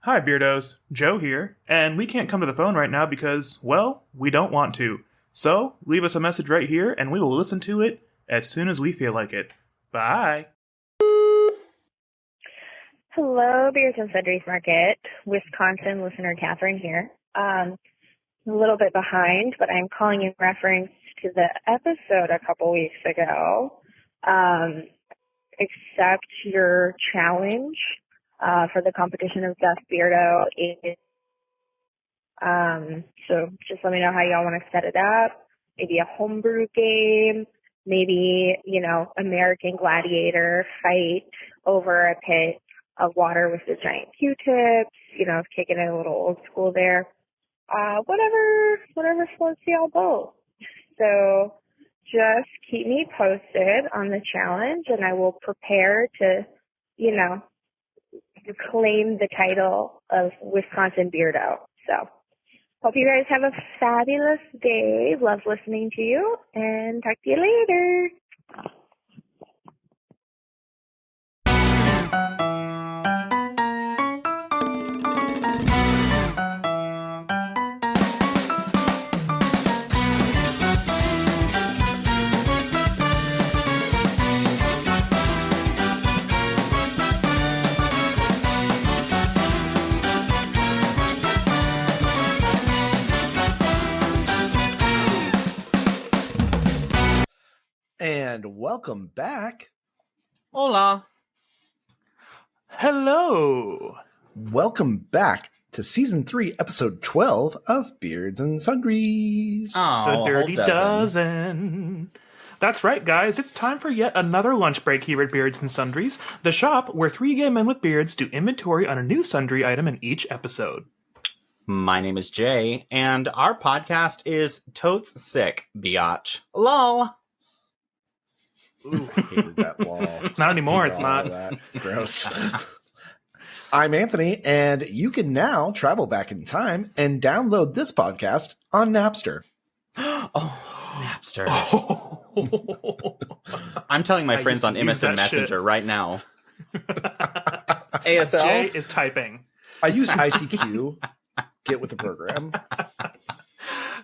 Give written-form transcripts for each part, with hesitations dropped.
Hi, Beardos. Joe here, and we can't come to the phone right now because, well, we don't want to. So, leave us a message right here, and we will listen to it as soon as we feel like it. Bye. Hello, Beards and Sundries Market, Wisconsin listener Catherine here. A little bit behind, but I'm calling in reference to the episode a couple weeks ago. Accept your challenge for the competition of Best Beardo. So just let me know how y'all want to set it up. Maybe a homebrew game, maybe, American Gladiator fight over a pit of water with the giant Q-tips, kicking it a little old school there. Whatever floats y'all both. So just keep me posted on the challenge, and I will prepare to, claim the title of Wisconsin Beardo. So hope you guys have a fabulous day. Love listening to you, and talk to you later. And welcome back. Hola. Hello. Welcome back to Season 3, Episode 12 of Beards and Sundries. The Dirty Dozen. That's right, guys. It's time for yet another lunch break here at Beards and Sundries, the shop where three gay men with beards do inventory on a new sundry item in each episode. My name is Jay, and our podcast is Totes Sick, biatch. Lol. Ooh, hated that wall. Not anymore, it's not. That. Gross. I'm Anthony, and you can now travel back in time and download this podcast on Napster. Oh, Napster. I'm telling my friends on MSN Messenger right now. ASL? Jay is typing. I use ICQ. Get with the program.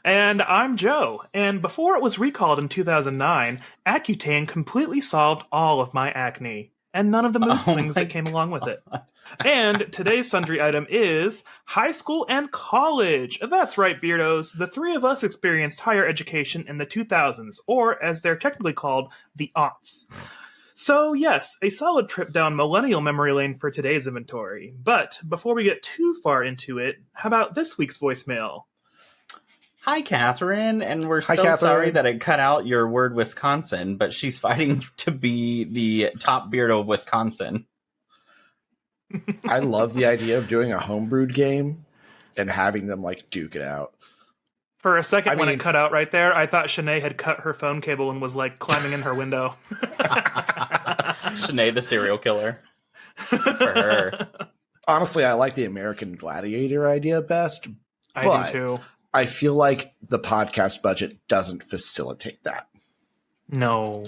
And I'm Joe, and before it was recalled in 2009, Accutane completely solved all of my acne, and none of the mood swings that came along with it. And today's sundry item is high school and college. That's right, Beardos. The three of us experienced higher education in the 2000s, or as they're technically called, the aughts. So yes, a solid trip down millennial memory lane for today's inventory. But before we get too far into it, how about this week's voicemail? Hi, Catherine, and we're sorry that it cut out your word Wisconsin, but she's fighting to be the top beardo of Wisconsin. I love the idea of doing a homebrewed game and having them, duke it out. For a second, when it cut out right there, I thought Shanae had cut her phone cable and was, climbing in her window. Shanae, the serial killer. Good for her. Honestly, I like the American Gladiator idea best. I do, too. I feel like the podcast budget doesn't facilitate that. No.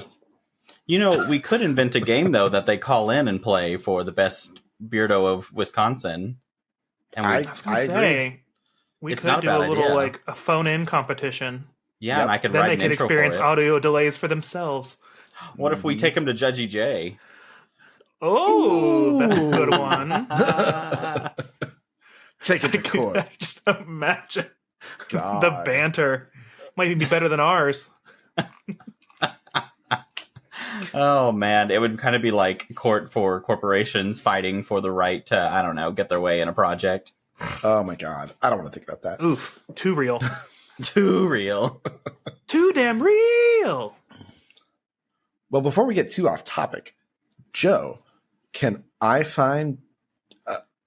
We could invent a game, though, that they call in and play for the best beardo of Wisconsin. And I was going to say, we could do a little, a phone-in competition. Yeah, yep. And I could then write they could experience audio delays for themselves. What if we take them to Judgy J? Oh, that's a good one. Take it to court. Just imagine. God. The banter might even be better than ours. Oh man, it would kind of be like court for corporations fighting for the right to, get their way in a project. Oh my God, I don't want to think about that. Oof, too real. Too real. Too damn real. Well, before we get too off topic, Joe, can I find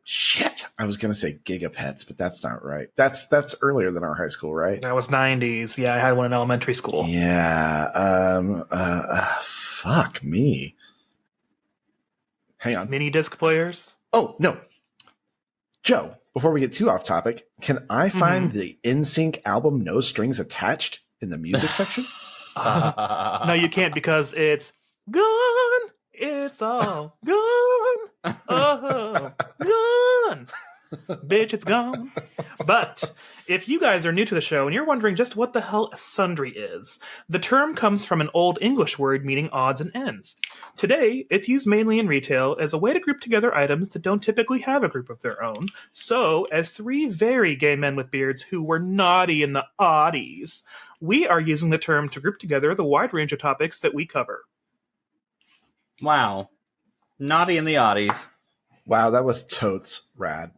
shit? I was going to say gigapets, but that's not right. That's earlier than our high school, right? That was 90s. Yeah, I had one in elementary school. Yeah. Fuck me. Hang on. Mini disc players? Oh, no. Joe, before we get too off topic, can I find the NSYNC album No Strings Attached in the music section? No, you can't because it's gone. It's all gone. Oh, gone. Bitch, it's gone. But if you guys are new to the show and you're wondering just what the hell a sundry is, the term comes from an Old English word meaning odds and ends. Today, it's used mainly in retail as a way to group together items that don't typically have a group of their own. So, as three very gay men with beards who were naughty in the oddies, we are using the term to group together the wide range of topics that we cover. Wow. Naughty in the oddies. Wow, that was totes rad.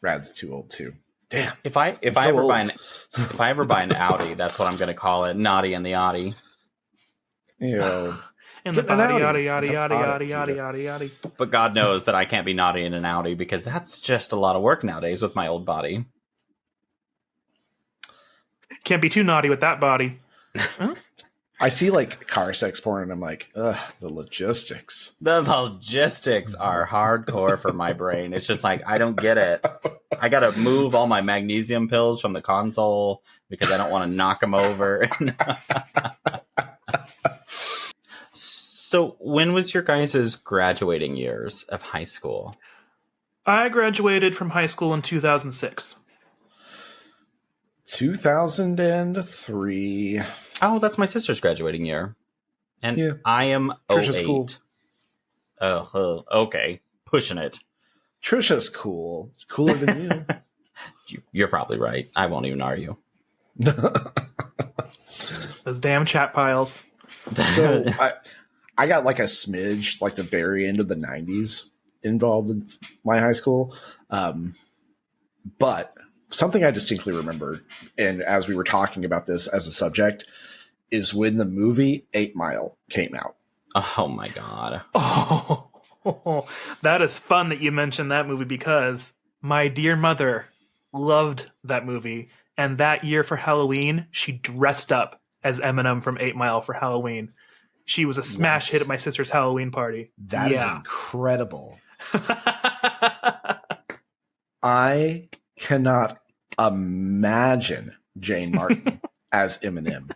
Rad's too old too. Damn. If I ever buy an Audi, that's what I'm going to call it. Naughty in the Audi. Ew. In the Get an body, Audi. yada, yada, It's an yada, Audi, yada, yada, Peter. yada, yada. But God knows that I can't be naughty in an Audi because that's just a lot of work nowadays with my old body. Can't be too naughty with that body. Huh? I see like car sex porn and I'm like, ugh, the logistics. The logistics are hardcore for my brain. It's just like, I don't get it. I got to move all my magnesium pills from the console because I don't want to knock them over. So when was your guys' graduating years of high school? I graduated from high school in 2006. 2003. Oh, that's my sister's graduating year. And Yeah. I am Trisha's 08. cool. Oh, okay. Pushing it. Trisha's cool. Cooler than you. You're probably right. I won't even argue. Those damn chat piles. So I got like a smidge, like the very end of the 90s involved in my high school. But something I distinctly remember, and as we were talking about this as a subject, is when the movie 8 Mile came out. Oh my God. Oh, that is fun that you mentioned that movie because my dear mother loved that movie. And that year for Halloween, she dressed up as Eminem from 8 Mile for Halloween. She was a smash hit at my sister's Halloween party. That is incredible. I cannot imagine Jane Martin as Eminem.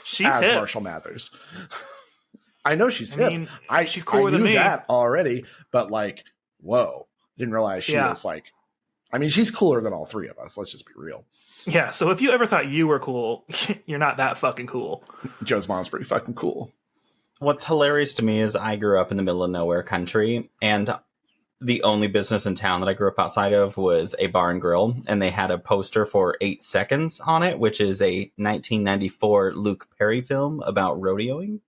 She's as hip. Marshall Mathers. I know she's I hip. mean, she's I cooler knew than me. that already, but like, whoa. Didn't realize she was like, I mean, she's cooler than all three of us. Let's just be real. Yeah, so if you ever thought you were cool, you're not that fucking cool. Joe's mom's pretty fucking cool. What's hilarious to me is I grew up in the middle of nowhere country, and the only business in town that I grew up outside of was a bar and grill, and they had a poster for 8 Seconds on it, which is a 1994 Luke Perry film about rodeoing.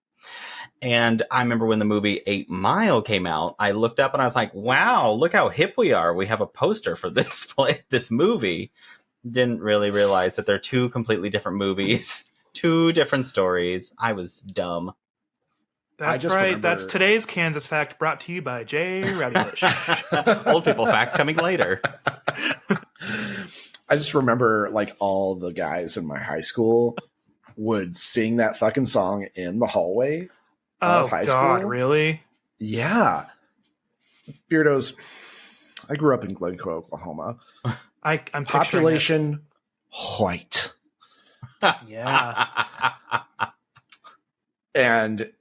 And I remember when the movie 8 Mile came out, I looked up and I was like, wow, look how hip we are. We have a poster for this movie. Didn't really realize that they're two completely different movies, two different stories. I was dumb. That's just right. remember- That's today's Kansas Fact brought to you by Jay Radish. Old people facts coming later. I just remember like all the guys in my high school would sing that fucking song in the hallway. Oh, high God, school? really? Yeah. Beardos. I grew up in Glencoe, Oklahoma. I'm picturing Population white. it. Yeah. And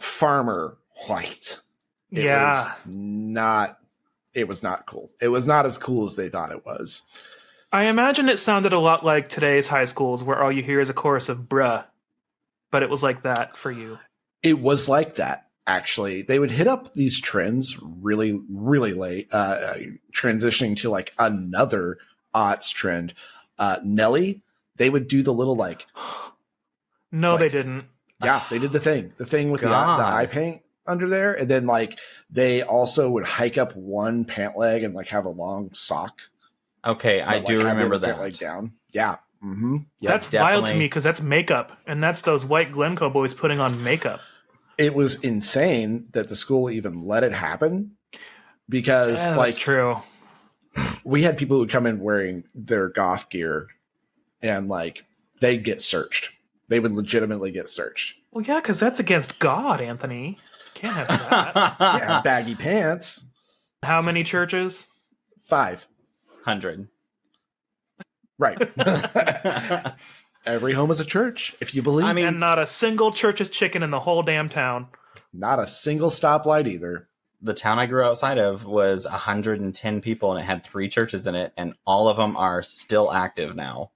farmer white. It Yeah. was not cool. It was not as cool as they thought it was. I imagine it sounded a lot like today's high schools where all you hear is a chorus of bruh. But it was like that for you. It was like that, actually. They would hit up these trends really, really late, transitioning to like another aughts trend. Nelly, they would do the little like, No, Like- they didn't. yeah, they did the thing with the God. eye paint under there. And then like they also would hike up one pant leg and like have a long sock. Okay, I but, do like, have the remember other pant that. leg down. Yeah. Mm-hmm. Yeah. That's wild to definitely. me because that's makeup. And that's those white Glencoe boys putting on makeup. It was insane that the school even let it happen because Yeah, like that's true. we had people who come in wearing their goth gear and like they'd get searched. They would legitimately get searched. Well, yeah, because that's against God, Anthony. Can't have that. Yeah, baggy pants. How many churches? 5. 100. Right. Every home is a church, if you believe. I mean- And not a single church's chicken in the whole damn town. Not a single stoplight either. the town I grew outside of was 110 people, and it had 3 churches in it, and all of them are still active now.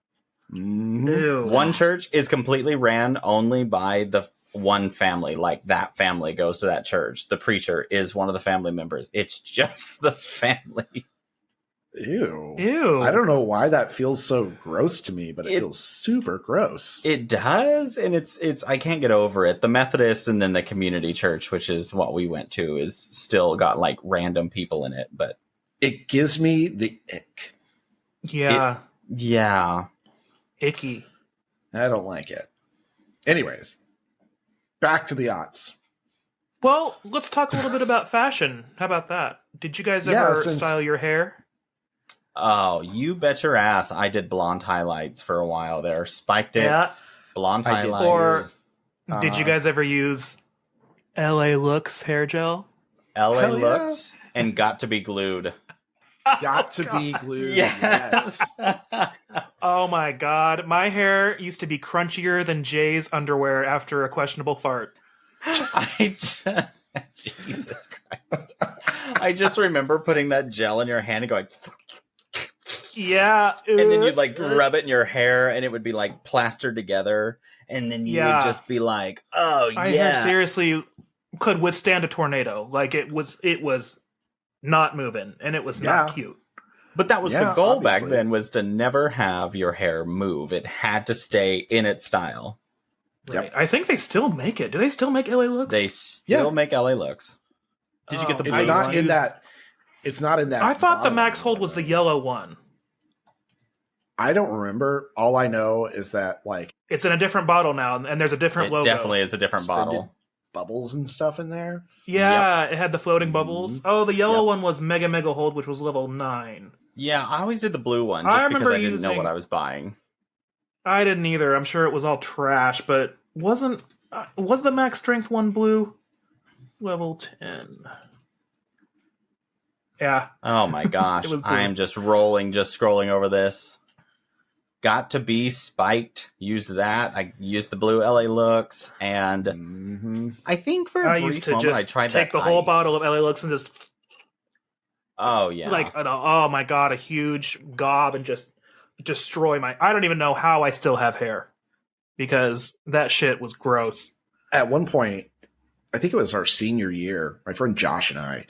Mhm. Ew. One church is completely ran only by the one family. Like, that family goes to that church. The preacher is one of the family members. It's just the family. Ew. Ew. I don't know why that feels so gross to me, but it feels super gross. It does, and it's I can't get over it. The Methodist and then the community church, which is what we went to, is still got like random people in it, but It gives me the ick. Yeah. yeah. Icky. I don't like it. Anyways, back to the odds. Well, let's talk a little bit about fashion. How about that? Did you guys Yeah, ever since- style your hair? Oh, you bet your ass. I did blonde highlights for a while there. Spiked it. Yeah. Blonde I did highlights. Or too. did you guys ever use LA Looks hair gel? LA Hell yeah. looks and got to be glued. Got to be glued. Yes. Oh my god. My hair used to be crunchier than Jay's underwear after a questionable fart. Jesus Christ. I just remember putting that gel in your hand and going, Yeah. and then you'd like rub it in your hair and it would be like plastered together. And then you Yeah. would just be like, oh, My yeah. hair seriously could withstand a tornado. Like it was not moving and it was not Yeah. cute. But that was Yeah, the goal obviously. back then, was to never have your hair move. It had to stay in its style. Yep. Right. I think they still make it. Do they still make LA Looks? They still Yeah. make LA looks. Did you get the Oh, It's blue not one? in that. It's not in that. I thought the bottom Max Hold was the one. yellow one. I don't remember. All I know is that like It's in a different bottle now, and there's a different It logo. definitely is a different suspended bottle. bubbles and stuff in there. Yeah, it had the floating bubbles. Mhm. Oh, the yellow Yep. one was Mega Hold, which was level 9. Yeah, I always did the blue one I just because remember I didn't know using- what I was buying. I didn't either. I'm sure it was all trash, but was the max strength one blue? Level 10. Yeah. Oh my gosh. It was blue. I am just scrolling over this. Got to be spiked. Use that. I used the blue LA looks, and Mm-hmm. I think for I a brief used to moment I just tried take that the whole ice. bottle of LA Looks and just Oh yeah. oh my god, a huge gob and just destroy my. I don't even know how I still have hair because that shit was gross. At one point, I think it was our senior year, my friend Josh and I,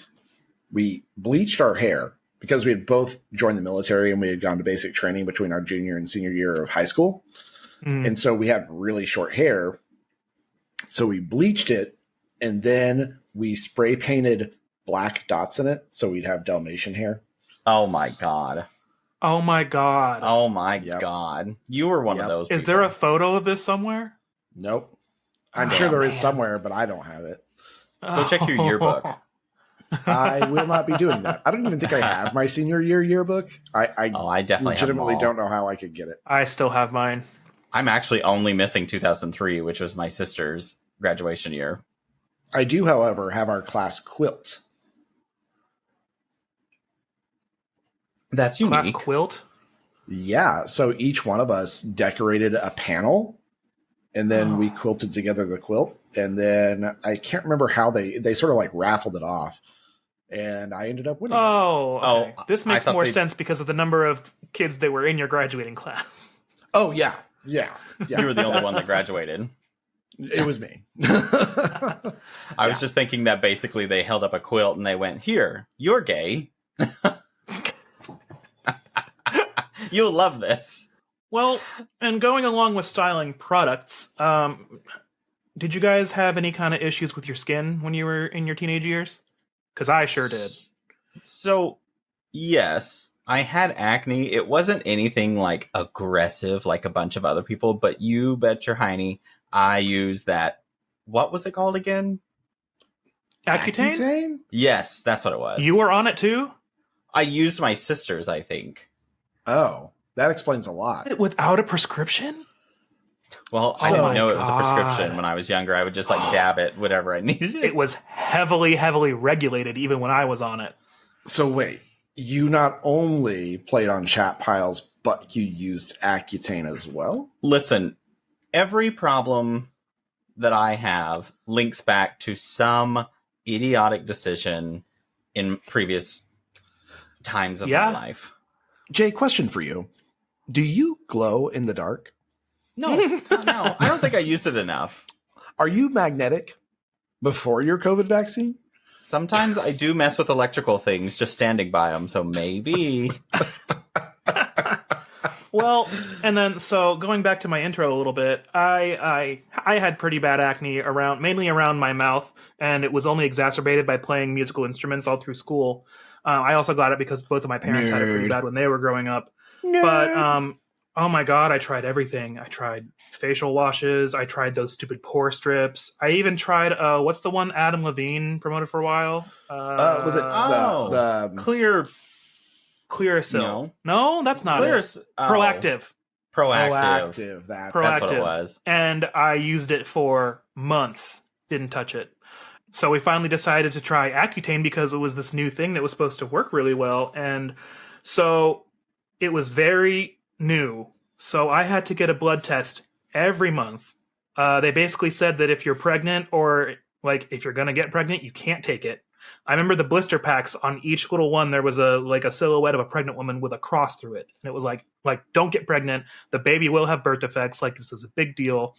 we bleached our hair because we had both joined the military and we had gone to basic training between our junior and senior year of high school. Mm. And so we had really short hair. So we bleached it and then we spray painted black dots in it. So we'd have Dalmatian hair. Oh my god. Oh my god. Oh my Yep. god. You were one of Yep. those. Is people. there a photo of this somewhere? Nope. I'm Oh, sure there is man. somewhere, but I don't have it. Go check your yearbook. I will not be doing that. I don't even think I have my senior year yearbook. I Oh, I definitely legitimately have them all. don't know how I could get it. I still have mine. I'm actually only missing 2003, which was my sister's graduation year. I do, however, have our class quilt. That's Class unique. quilt. Yeah, so each one of us decorated a panel, and then we quilted together the quilt. And then I can't remember how they sort of like raffled it off, and I ended up winning. Oh, okay. Oh, This I makes thought more they- sense because of the number of kids that were in your graduating class. Oh yeah. You were the only one that graduated. It was me. I was just thinking that basically they held up a quilt and they went, "Here, you're gay. You'll love this." Well, and going along with styling products, did you guys have any kind of issues with your skin when you were in your teenage years? Because I sure did. So, yes, I had acne. It wasn't anything like aggressive like a bunch of other people, but you bet your hiney, I used that. What was it called again? Accutane? Accutane? Yes, that's what it was. You were on it too? I used my sister's, I think. Oh, that explains a lot. Without a prescription? Well, I Oh didn't my know it was a prescription God. when I was younger. I would just like dab it, whatever I needed. It was heavily, heavily regulated even when I was on it. So wait, you not only played on chat piles, but you used Accutane as well? Listen, every problem that I have links back to some idiotic decision in previous times of my life. Jay, question for you. Do you glow in the dark? No, no. I don't think I used it enough. Are you magnetic before your COVID vaccine? Sometimes I do mess with electrical things just standing by them, so maybe. Well, and then so going back to my intro a little bit, I had pretty bad acne mainly around my mouth, and it was only exacerbated by playing musical instruments all through school. I also got it because both of my parents had it pretty bad when they were growing up. Nerd. But oh my god, I tried everything. I tried facial washes. I tried those stupid pore strips. I even tried what's the one Adam Levine promoted for a while? Was it the Clearasil? No, that's not it. Proactive. Proactive. That's what it was. And I used it for months. Didn't touch it. So we finally decided to try Accutane because it was this new thing that was supposed to work really well. And so it was very new. So I had to get a blood test every month. They basically said that if you're pregnant or like if you're going to get pregnant, you can't take it. I remember the blister packs on each little one. There was a silhouette of a pregnant woman with a cross through it. And it was like, don't get pregnant. The baby will have birth defects. Like, this is a big deal.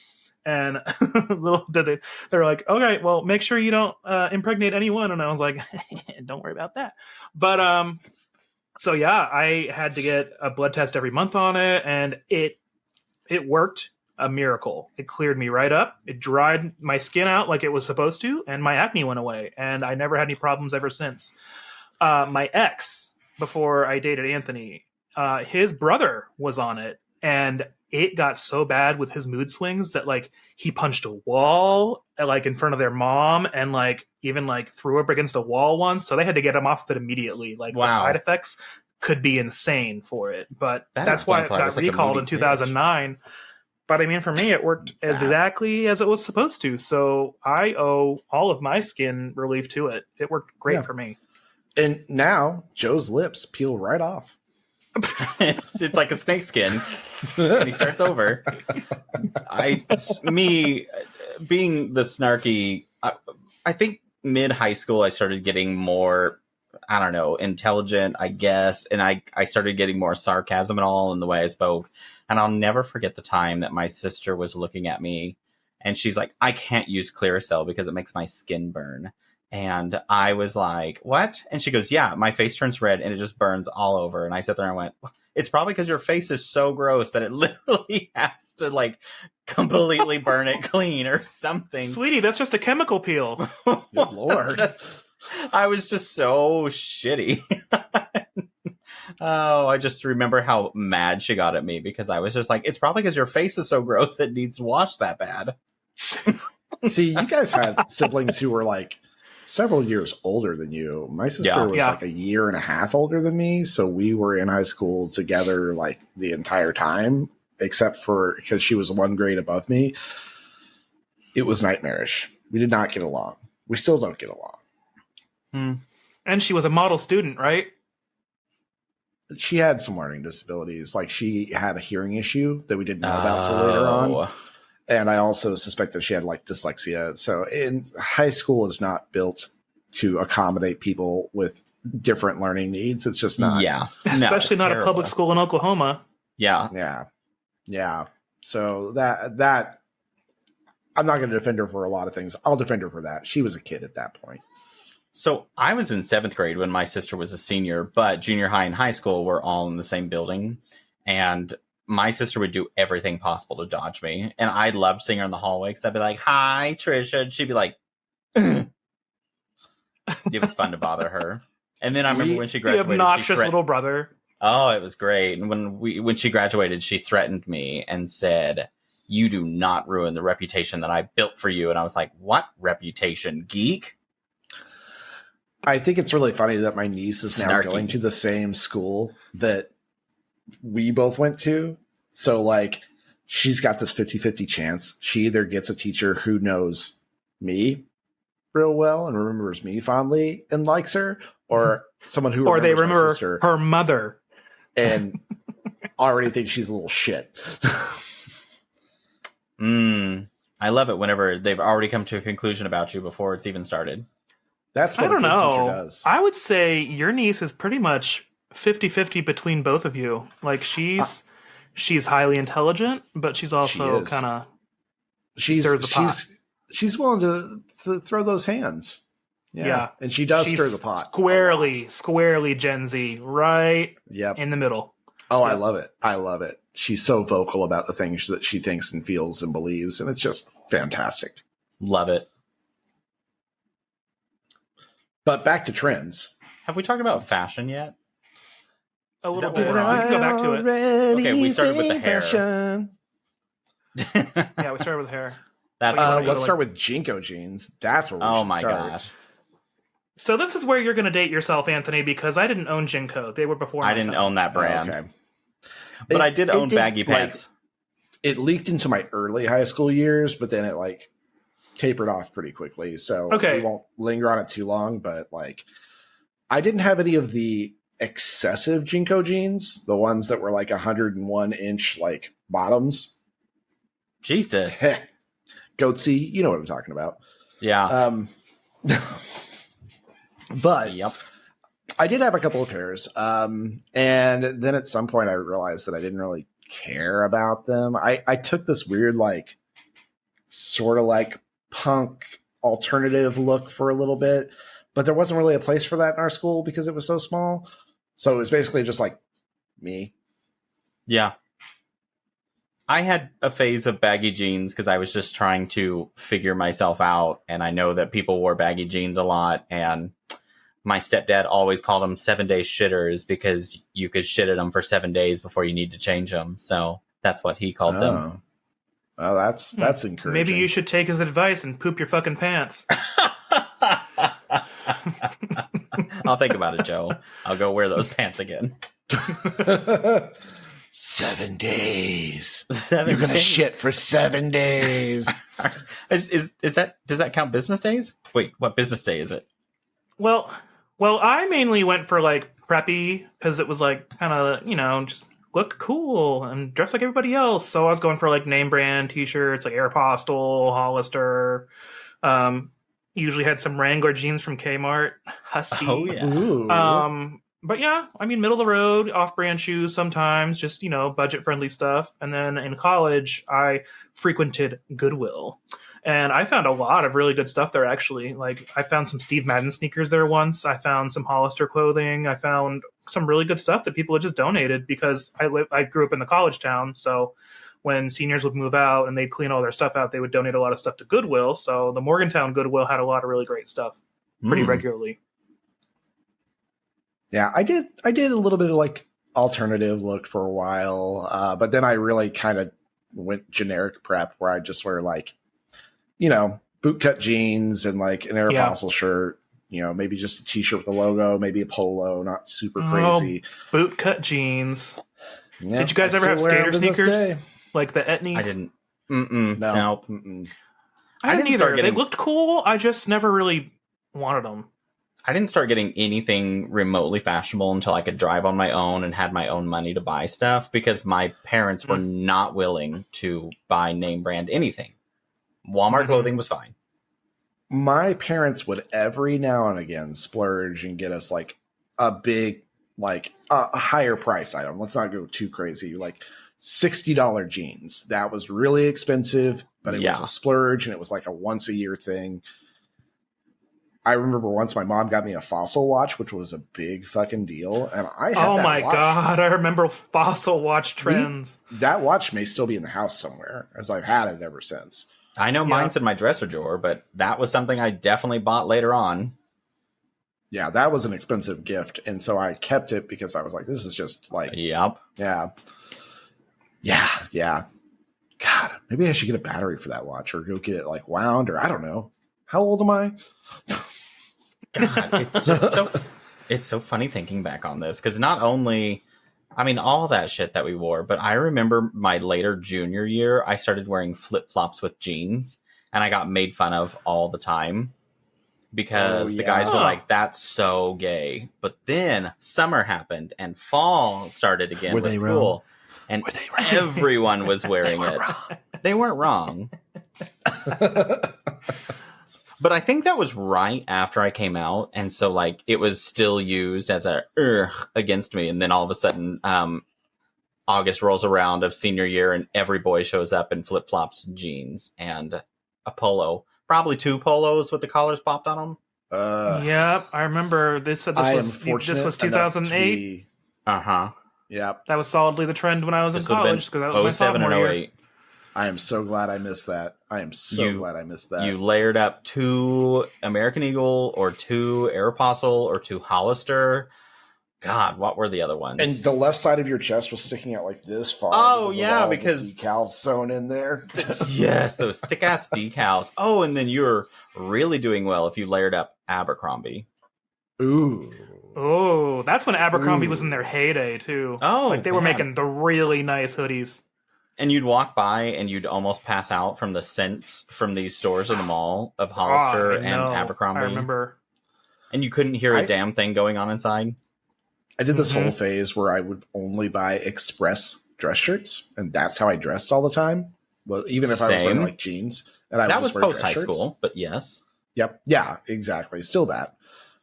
And little did they're like, okay, well, make sure you don't impregnate anyone. And I was like, don't worry about that. But so yeah, I had to get a blood test every month on it, and it worked. A miracle. It cleared me right up. It dried my skin out like it was supposed to, and my acne went away. And I never had any problems ever since. My ex, before I dated Anthony, his brother was on it, and it got so bad with his mood swings that like he punched a wall like in front of their mom, and like even like threw up against a wall once. So they had to get him off of it immediately. Like the side effects could be insane for it, but that's why it got recalled in 2009. But I mean, for me, it worked exactly as it was supposed to. So I owe all of my skin relief to it. It worked great for me. And now Joe's lips peel right off. It's like a snake skin. And he starts over. Me being the snarky, I think mid high school, I started getting more, I don't know, intelligent, I guess. And I started getting more sarcasm and all in the way I spoke. And I'll never forget the time that my sister was looking at me and she's like, I can't use Clearasil because it makes my skin burn. And I was like, what? And she goes, yeah, my face turns red and it just burns all over. And I sat there and went, it's probably because your face is so gross that it literally has to like completely burn it clean or something. Sweetie, that's just a chemical peel. Good Lord. I was just so shitty. Oh, I just remember how mad she got at me because I was just like, it's probably because your face is so gross that it needs washed that bad. See, you guys had siblings who were like several years older than you. My sister was like a year and a half older than me. So we were in high school together like the entire time, except for because she was one grade above me. It was nightmarish. We did not get along. We still don't get along. And she was a model student, right? She had some learning disabilities. Like she had a hearing issue that we didn't know about until later on. And I also suspect that she had like dyslexia. So in high school is not built to accommodate people with different learning needs. It's just not. Yeah. Especially not terrible. A public school in Oklahoma. Yeah. Yeah. So that I'm not going to defend her for a lot of things. I'll defend her for that. She was a kid at that point. So I was in 7th grade when my sister was a senior, but junior high and high school were all in the same building. And my sister would do everything possible to dodge me. And I loved seeing her in the hallway because I'd be like, hi, Trisha. And she'd be like, it was fun to bother her. And then I remember when she graduated. The obnoxious little brother. Oh, it was great. And when she graduated, she threatened me and said, you do not ruin the reputation that I built for you. And I was like, what reputation, geek? I think it's really funny that my niece is now going to the same school that we both went to. So like she's got this 50-50 chance. She either gets a teacher who knows me real well and remembers me fondly and likes her, or someone who they remember my sister her mother and already think she's a little shit. I love it whenever they've already come to a conclusion about you before it's even started. That's what I don't a good teacher know. does. I would say your niece is pretty much 50-50 between both of you. Like she's highly intelligent, but she's also is. kind of She's stirs the pot. she's willing to throw those hands. Yeah. And she does She's stir the pot. squarely Gen Z, right Yep. in the middle. Oh, Yep. I love it. I love it. She's so vocal about the things that she thinks and feels and believes, and it's just fantastic. Love it. But back to trends. Have we talked about fashion yet? A little that bit. what we're on? We can go back to it. Okay, we started with the hair. Fashion. Yeah, we started with hair. That's Uh, right. Let's start with Jinko jeans. That's where we Oh should my start. gosh. So this is where you're going to date yourself, Anthony, because I didn't own Jinko. They were before. I my didn't time. own that brand. Okay. But I It did own did, baggy like, pants. It leaked into my early high school years, but then it like tapered off pretty quickly. So Okay. we won't linger on it too long. But like, I didn't have any of the excessive Jinko jeans, the ones that were like 101-inch like bottoms. Jesus. Goatsy, you know what I'm talking about. Yeah. But Yep. I did have a couple of pairs. And then at some point I realized that I didn't really care about them. I took this weird, like, sort of like punk alternative look for a little bit, but there wasn't really a place for that in our school because it was so small. So it was basically just like me. Yeah. I had a phase of baggy jeans because I was just trying to figure myself out. And I know that people wore baggy jeans a lot. And my stepdad always called them 7-day shitters because you could shit at them for 7 days before you need to change them. So that's what he called them. Oh, that's encouraging. Maybe you should take his advice and poop your fucking pants. I'll think about it, Joe. I'll go wear those pants again. 7 days. 7 You're gonna days. shit for 7 days. Is that, does that count business days? Wait, what business day is it? Well, I mainly went for like preppy because it was like kind of, just look cool and dress like everybody else. So I was going for like name brand t-shirts like Aeropostale, Hollister. Usually had some Wrangler jeans from Kmart, Husky. Oh, yeah. Ooh. But yeah, I mean, middle of the road, off-brand shoes sometimes, just, budget-friendly stuff. And then in college, I frequented Goodwill. And I found a lot of really good stuff there, actually. Like, I found some Steve Madden sneakers there once. I found some Hollister clothing. I found some really good stuff that people had just donated because I grew up in the college town. So when seniors would move out and they'd clean all their stuff out, they would donate a lot of stuff to Goodwill. So the Morgantown Goodwill had a lot of really great stuff pretty regularly. Yeah, I did a little bit of like alternative look for a while, but then I really kind of went generic prep where I just wear like, bootcut jeans and like an Aeropostale shirt, maybe just a t-shirt with a logo, maybe a polo, not super crazy. Bootcut jeans. Yeah, Did you guys I ever have still wear them skater to this sneakers? day. Like the Etnies? I didn't. No. Nope. I didn't didn't start either. getting- They looked cool. I just never really wanted them. I didn't start getting anything remotely fashionable until I could drive on my own and had my own money to buy stuff because my parents were not willing to buy name brand anything. Walmart clothing was fine. My parents would every now and again splurge and get us like a big, like a higher price item. Let's not go too crazy. Like $60 jeans. That was really expensive, but it was a splurge and it was like a once a year thing. I remember once my mom got me a Fossil watch, which was a big fucking deal. And I had Oh that my watch. God. I remember Fossil watch trends. That watch may still be in the house somewhere, as I've had it ever since. I know mine's in my dresser drawer, but that was something I definitely bought later on. Yeah, that was an expensive gift. And so I kept it because I was like, this is just like, Yep. Yeah. God, maybe I should get a battery for that watch or go get it like wound or I don't know. How old am I? God, it's just it's so funny thinking back on this because not only, all that shit that we wore, but I remember my later junior year, I started wearing flip-flops with jeans and I got made fun of all the time because the guys were like, that's so gay. But then summer happened and fall started again with school. And everyone was wearing it. They weren't wrong. But I think that was right after I came out, and so like it was still used as a against me, and then all of a sudden, August rolls around of senior year, and every boy shows up in flip flops, jeans, and a polo, probably 2 polos with the collars popped on them. Yep, I remember this. This was 2008. Yep. That was solidly the trend when I was in college because that was my 07 sophomore and year. 08. I am so glad I missed that. I am so glad I missed that. You layered up 2 American Eagle or 2 Aeropostale or 2 Hollister. God, what were the other ones? And the left side of your chest was sticking out like this far. Oh, yeah, because decals sewn in there. Yes, those thick ass decals. Oh, and then you were really doing well if you layered up Abercrombie. Ooh. Oh, that's when Abercrombie was in their heyday too. Oh, like they were making the really nice hoodies. And you'd walk by and you'd almost pass out from the scents from these stores in the mall of Hollister and Abercrombie. I remember. And you couldn't hear a damn thing going on inside. I did this whole phase where I would only buy Express dress shirts, and that's how I dressed all the time. Well, even if I was wearing like jeans, and I that would was just wear post dress high shirts. school, but yes. Yep. Yeah. Exactly. Still that.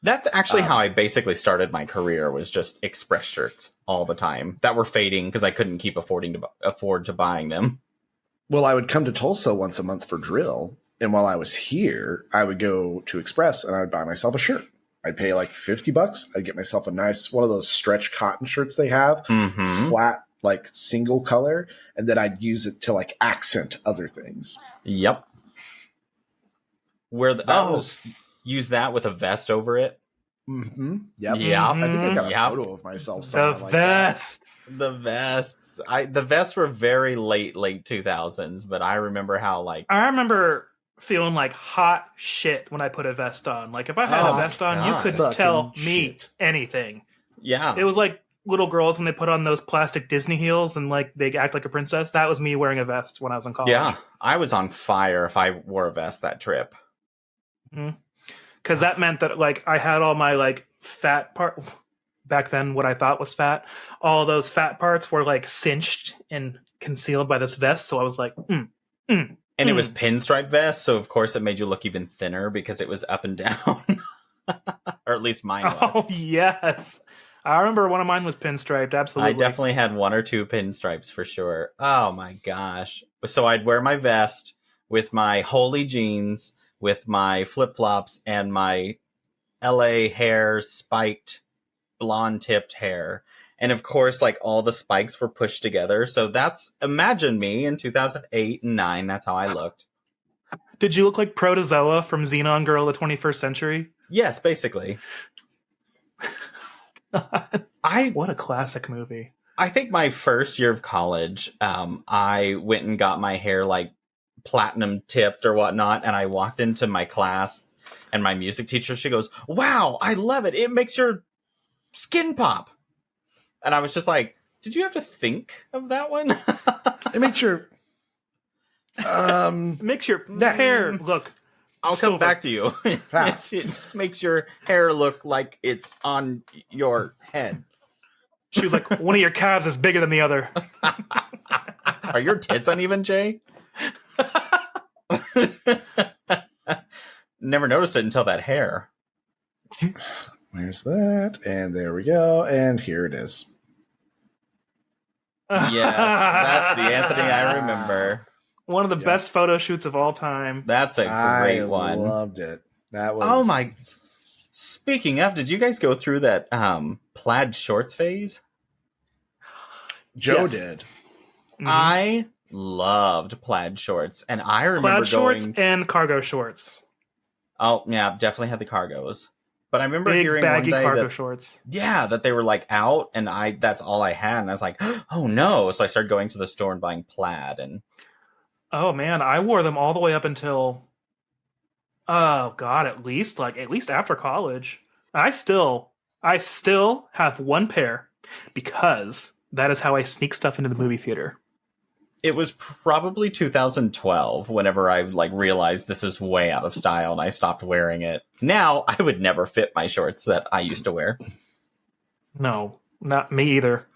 That's actually how I basically started my career, was just Express shirts all the time that were fading because I couldn't keep afford to buying them. Well, I would come to Tulsa once a month for drill, and while I was here, I would go to Express and I would buy myself a shirt. I'd pay like $50. I'd get myself a nice one of those stretch cotton shirts they have, flat, like single color, and then I'd use it to like accent other things. Yep. Use that with a vest over it. Mm-hmm. Yep. Yeah. I think I got a photo of myself. The vest. The vests. The vests were very late 2000s, but I remember how I remember feeling like hot shit when I put a vest on. Like if I had a vest on, you couldn't tell me anything. Yeah. It was like little girls when they put on those plastic Disney heels and like they act like a princess. That was me wearing a vest when I was in college. Yeah. I was on fire if I wore a vest that trip. Because that meant that like I had all my like fat part back then, what I thought was fat, all those fat parts were like cinched and concealed by this vest. So I was like, And it was pinstripe vest, so of course it made you look even thinner because it was up and down. Or at least mine was. Oh, yes. I remember one of mine was pinstriped, absolutely. I definitely had 1 or 2 pinstripes for sure. Oh my gosh. So I'd wear my vest with my holy jeans, with my flip-flops, and my LA hair spiked, blonde-tipped hair. And of course, like all the spikes were pushed together. So imagine me in 2008 and 9. That's how I looked. Did you look like Protozoa from Xenon Girl of the 21st Century? Yes, basically. What a classic movie. I think my first year of college, I went and got my hair like platinum tipped or whatnot. And I walked into my class and my music teacher, she goes, "Wow, I love it. It makes your skin pop." And I was just like, did you have to think of that one? It makes your hair look. I'll come back to you. It makes your hair look like it's on your head. She was like, one of your calves is bigger than the other. Are your tits uneven, Jay? Never noticed it until that hair. Where's that? And there we go. And here it is. Yes, that's the Anthony I remember. One of the best photo shoots of all time. That's a great one. I loved it. That was. Oh my! Speaking of, did you guys go through that plaid shorts phase? Joe did. Mm-hmm. I loved plaid shorts, and I remember plaid shorts and cargo shorts. Oh yeah, definitely had the cargos. But I remember Big, hearing baggy one day cargo that, shorts. Yeah, that they were like out, and that's all I had, and I was like, oh no! So I started going to the store and buying plaid, and oh man, I wore them all the way up until, oh god, at least after college. I still have one pair because that is how I sneak stuff into the movie theater. it was probably 2012 whenever I realized this is way out of style and I stopped wearing it. Now I would never fit my shorts that I used to wear. No, not me either.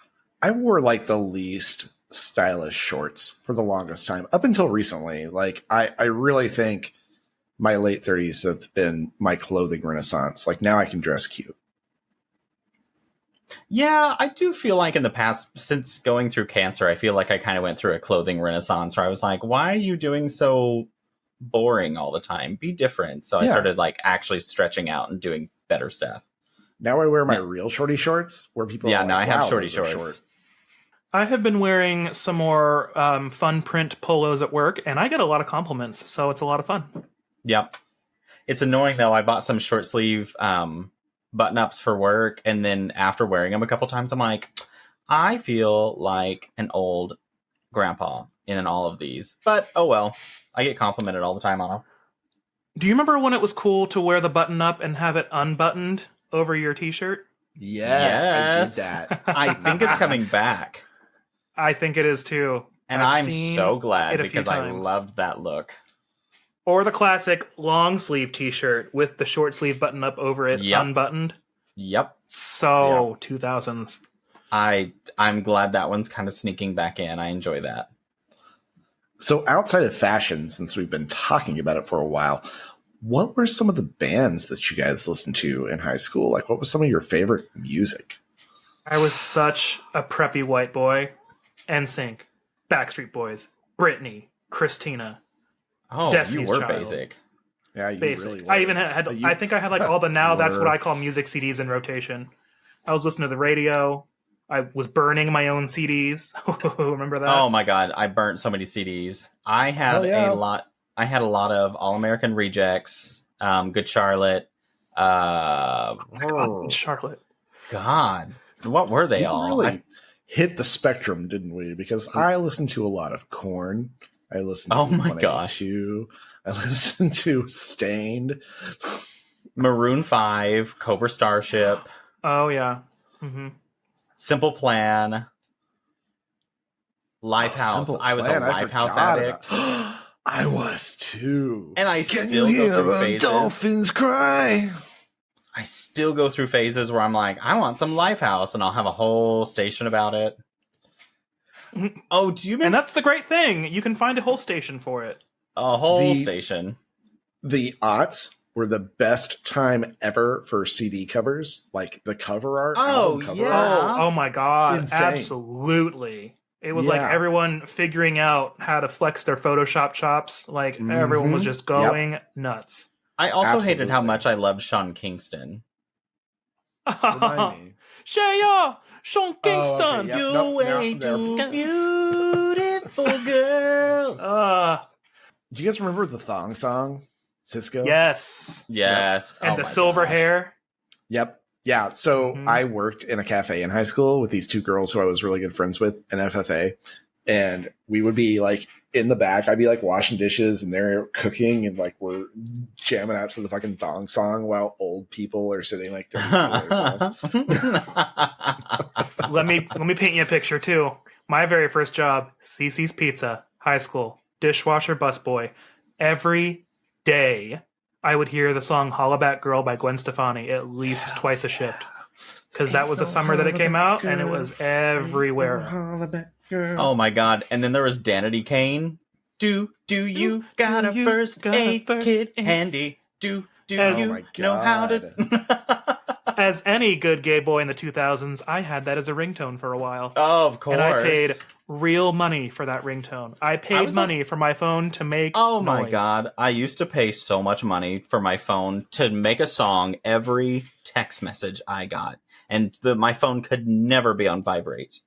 I wore the least stylish shorts for the longest time up until recently. I really think my late 30s have been my clothing renaissance. Like now I can dress cute. Yeah, I do feel like in the past, since going through cancer, I feel like I kind of went through a clothing renaissance where I was like, why are you doing so boring all the time? Be different. So I started like actually stretching out and doing better stuff. Now I wear my real shorty shorts where people are like, now I have wow, shorty those are shorts. short. I have been wearing some more fun print polos at work, and I get a lot of compliments, so it's a lot of fun. Yep. It's annoying, though. I bought some short sleeve button-ups for work, and then after wearing them a couple times, I'm like, I feel like an old grandpa in all of these. But, oh well. I get complimented all the time on them. Do you remember when it was cool to wear the button-up and have it unbuttoned over your t-shirt? Yes, I did that. I think it's coming back. I think it is too. And I've I'm seen so glad it a few because I times. loved that look. Or the classic long sleeve t-shirt with the short sleeve button up over it, unbuttoned. Yep. So 2000s. I'm glad that one's kind of sneaking back in. I enjoy that. So outside of fashion, since we've been talking about it for a while, what were some of the bands that you guys listened to in high school? Like, what was some of your favorite music? I was such a preppy white boy. NSYNC, Backstreet Boys, Britney, Christina. Oh, Destiny's you were Child. Basic. Yeah, you Basic. really were. I even had I think I had like all the now that's what I call music CDs in rotation. I was listening to the radio. I was burning my own CDs. Remember that? Oh my god, I burnt so many CDs. I had a lot of All American Rejects, Good Charlotte. Charlotte. God, what were they all? Really hit the spectrum, didn't we? Because I listened to a lot of Korn. I listened to Blink-182. I listened to Stained. Maroon 5, Cobra Starship. Oh, yeah. Mm-hmm. Simple Plan. Lifehouse. I was a Lifehouse addict. I was too. And I Can still you go hear through the phases. dolphins cry? I still go through phases where I'm like, I want some Lifehouse, and I'll have a whole station about it. Oh, do you remember? And that's the great thing. You can find a whole station for it. A whole station. The aughts were the best time ever for CD covers. Like the cover art. Oh, cover yeah. art. Oh my god. Insane. Absolutely. It was like everyone figuring out how to flex their Photoshop chops. Like everyone was just going nuts. I also hated how much I loved Sean Kingston. Remind me. Shaya! Sean Kingston! okay, yep. You way too beautiful girls. Do you guys remember the thong song? Cisco? Yes. Yes. And the silver hair. Yep. Yeah. So I worked in a cafe in high school with these two girls who I was really good friends with in FFA. And we would be like in the back. I'd be like washing dishes and they're cooking and like we're jamming out to the fucking thong song while old people are sitting like 30 feet away from us. Let me paint you a picture too. My very first job, CC's Pizza, high school, dishwasher busboy. Every day I would hear the song Hollaback Girl by Gwen Stefani at least twice a shift. Because that was the summer that it came out and it was everywhere. Oh my god. And then there was Danity Kane. Do you got a first aid kit handy? Do you know how to... As any good gay boy in the 2000s, I had that as a ringtone for a while. Oh, of course. And I paid real money for that ringtone. I paid money for my phone to make my noise. god. I used to pay so much money for my phone to make a song every text message I got. And my phone could never be on vibrate.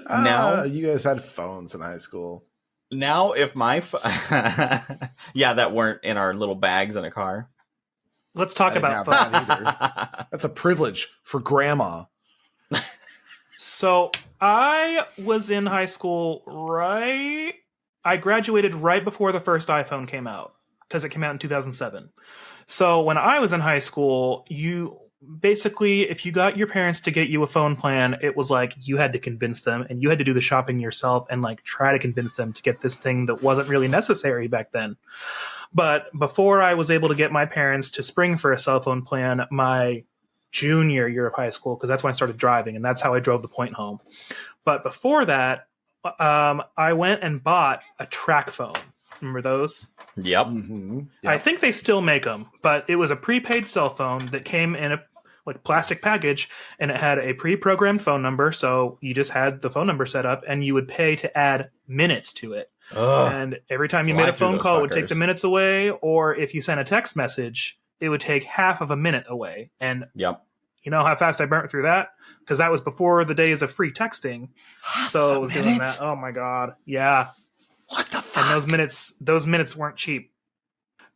Now you guys had phones in high school. Now if my that weren't in our little bags in a car. Let's talk about phones. That's a privilege for grandma. So I was in high school I graduated right before the first iPhone came out because it came out in 2007. So when I was in high school, you basically, if you got your parents to get you a phone plan, it was like you had to convince them and you had to do the shopping yourself and like try to convince them to get this thing that wasn't really necessary back then. But before I was able to get my parents to spring for a cell phone plan, my junior year of high school, because that's when I started driving and that's how I drove the point home. But before that, I went and bought a track phone. Remember those? Yep. Mm-hmm. I think they still make them, but it was a prepaid cell phone that came in a plastic package, and it had a pre-programmed phone number. So you just had the phone number set up, and you would pay to add minutes to it. Ugh. And every time you Fly made a through phone those call, it would take the fuckers. minutes away. Or if you sent a text message, it would take half of a minute away. And Yep. you know how fast I burnt through that? Because that was before the days of free texting. So I was doing that. Oh my god. Yeah. What the fuck? And those minutes weren't cheap.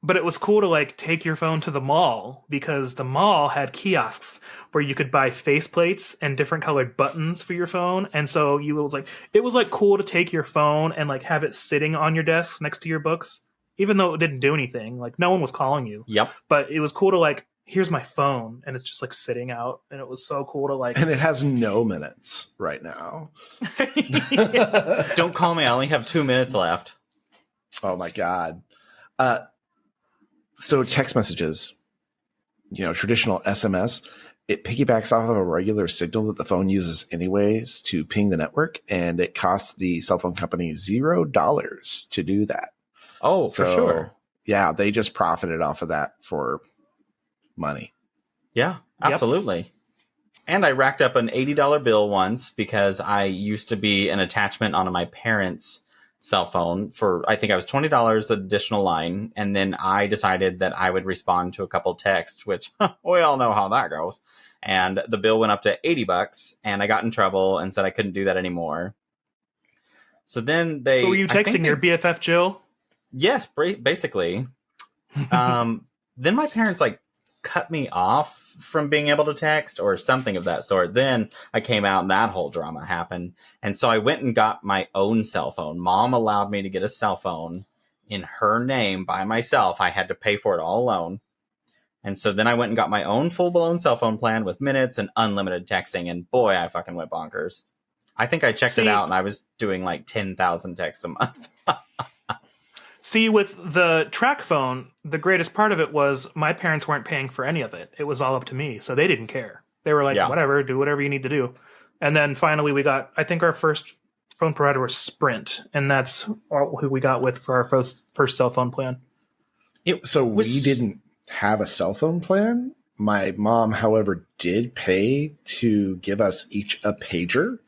But it was cool to like take your phone to the mall, because the mall had kiosks where you could buy faceplates and different colored buttons for your phone. And so it was like cool to take your phone and like have it sitting on your desk next to your books, even though it didn't do anything. Like no one was calling you. Yep. But it was cool to like, here's my phone, and it's just like sitting out, and it was so cool to like. And it has no minutes right now. Yeah. Don't call me. I only have 2 minutes left. Oh my god. So text messages, traditional SMS, it piggybacks off of a regular signal that the phone uses anyways to ping the network, and it costs the cell phone company $0 to do that. Oh, for sure. Yeah, they just profited off of that for money. Yeah, Yep. absolutely. And I racked up an $80 bill once because I used to be an attachment onto my parents' cell phone for, I think I was $20 additional line. And then I decided that I would respond to a couple texts, which we all know how that goes. And the bill went up to $80, and I got in trouble and said I couldn't do that anymore. So then they... Who were you texting, your BFF Jill? Yes, basically. Then my parents cut me off from being able to text or something of that sort. Then I came out and that whole drama happened. And so I went and got my own cell phone. Mom allowed me to get a cell phone in her name by myself. I had to pay for it all alone. And so then I went and got my own full-blown cell phone plan with minutes and unlimited texting. And boy, I fucking went bonkers. I think I checked it out and I was doing 10,000 texts a month. See, with the track phone, the greatest part of it was my parents weren't paying for any of it. It was all up to me, so they didn't care. They were like, whatever, do whatever you need to do. And then finally we got, I think our first phone provider was Sprint, and that's who we got with for our first cell phone plan. We didn't have a cell phone plan. My mom, however, did pay to give us each a pager.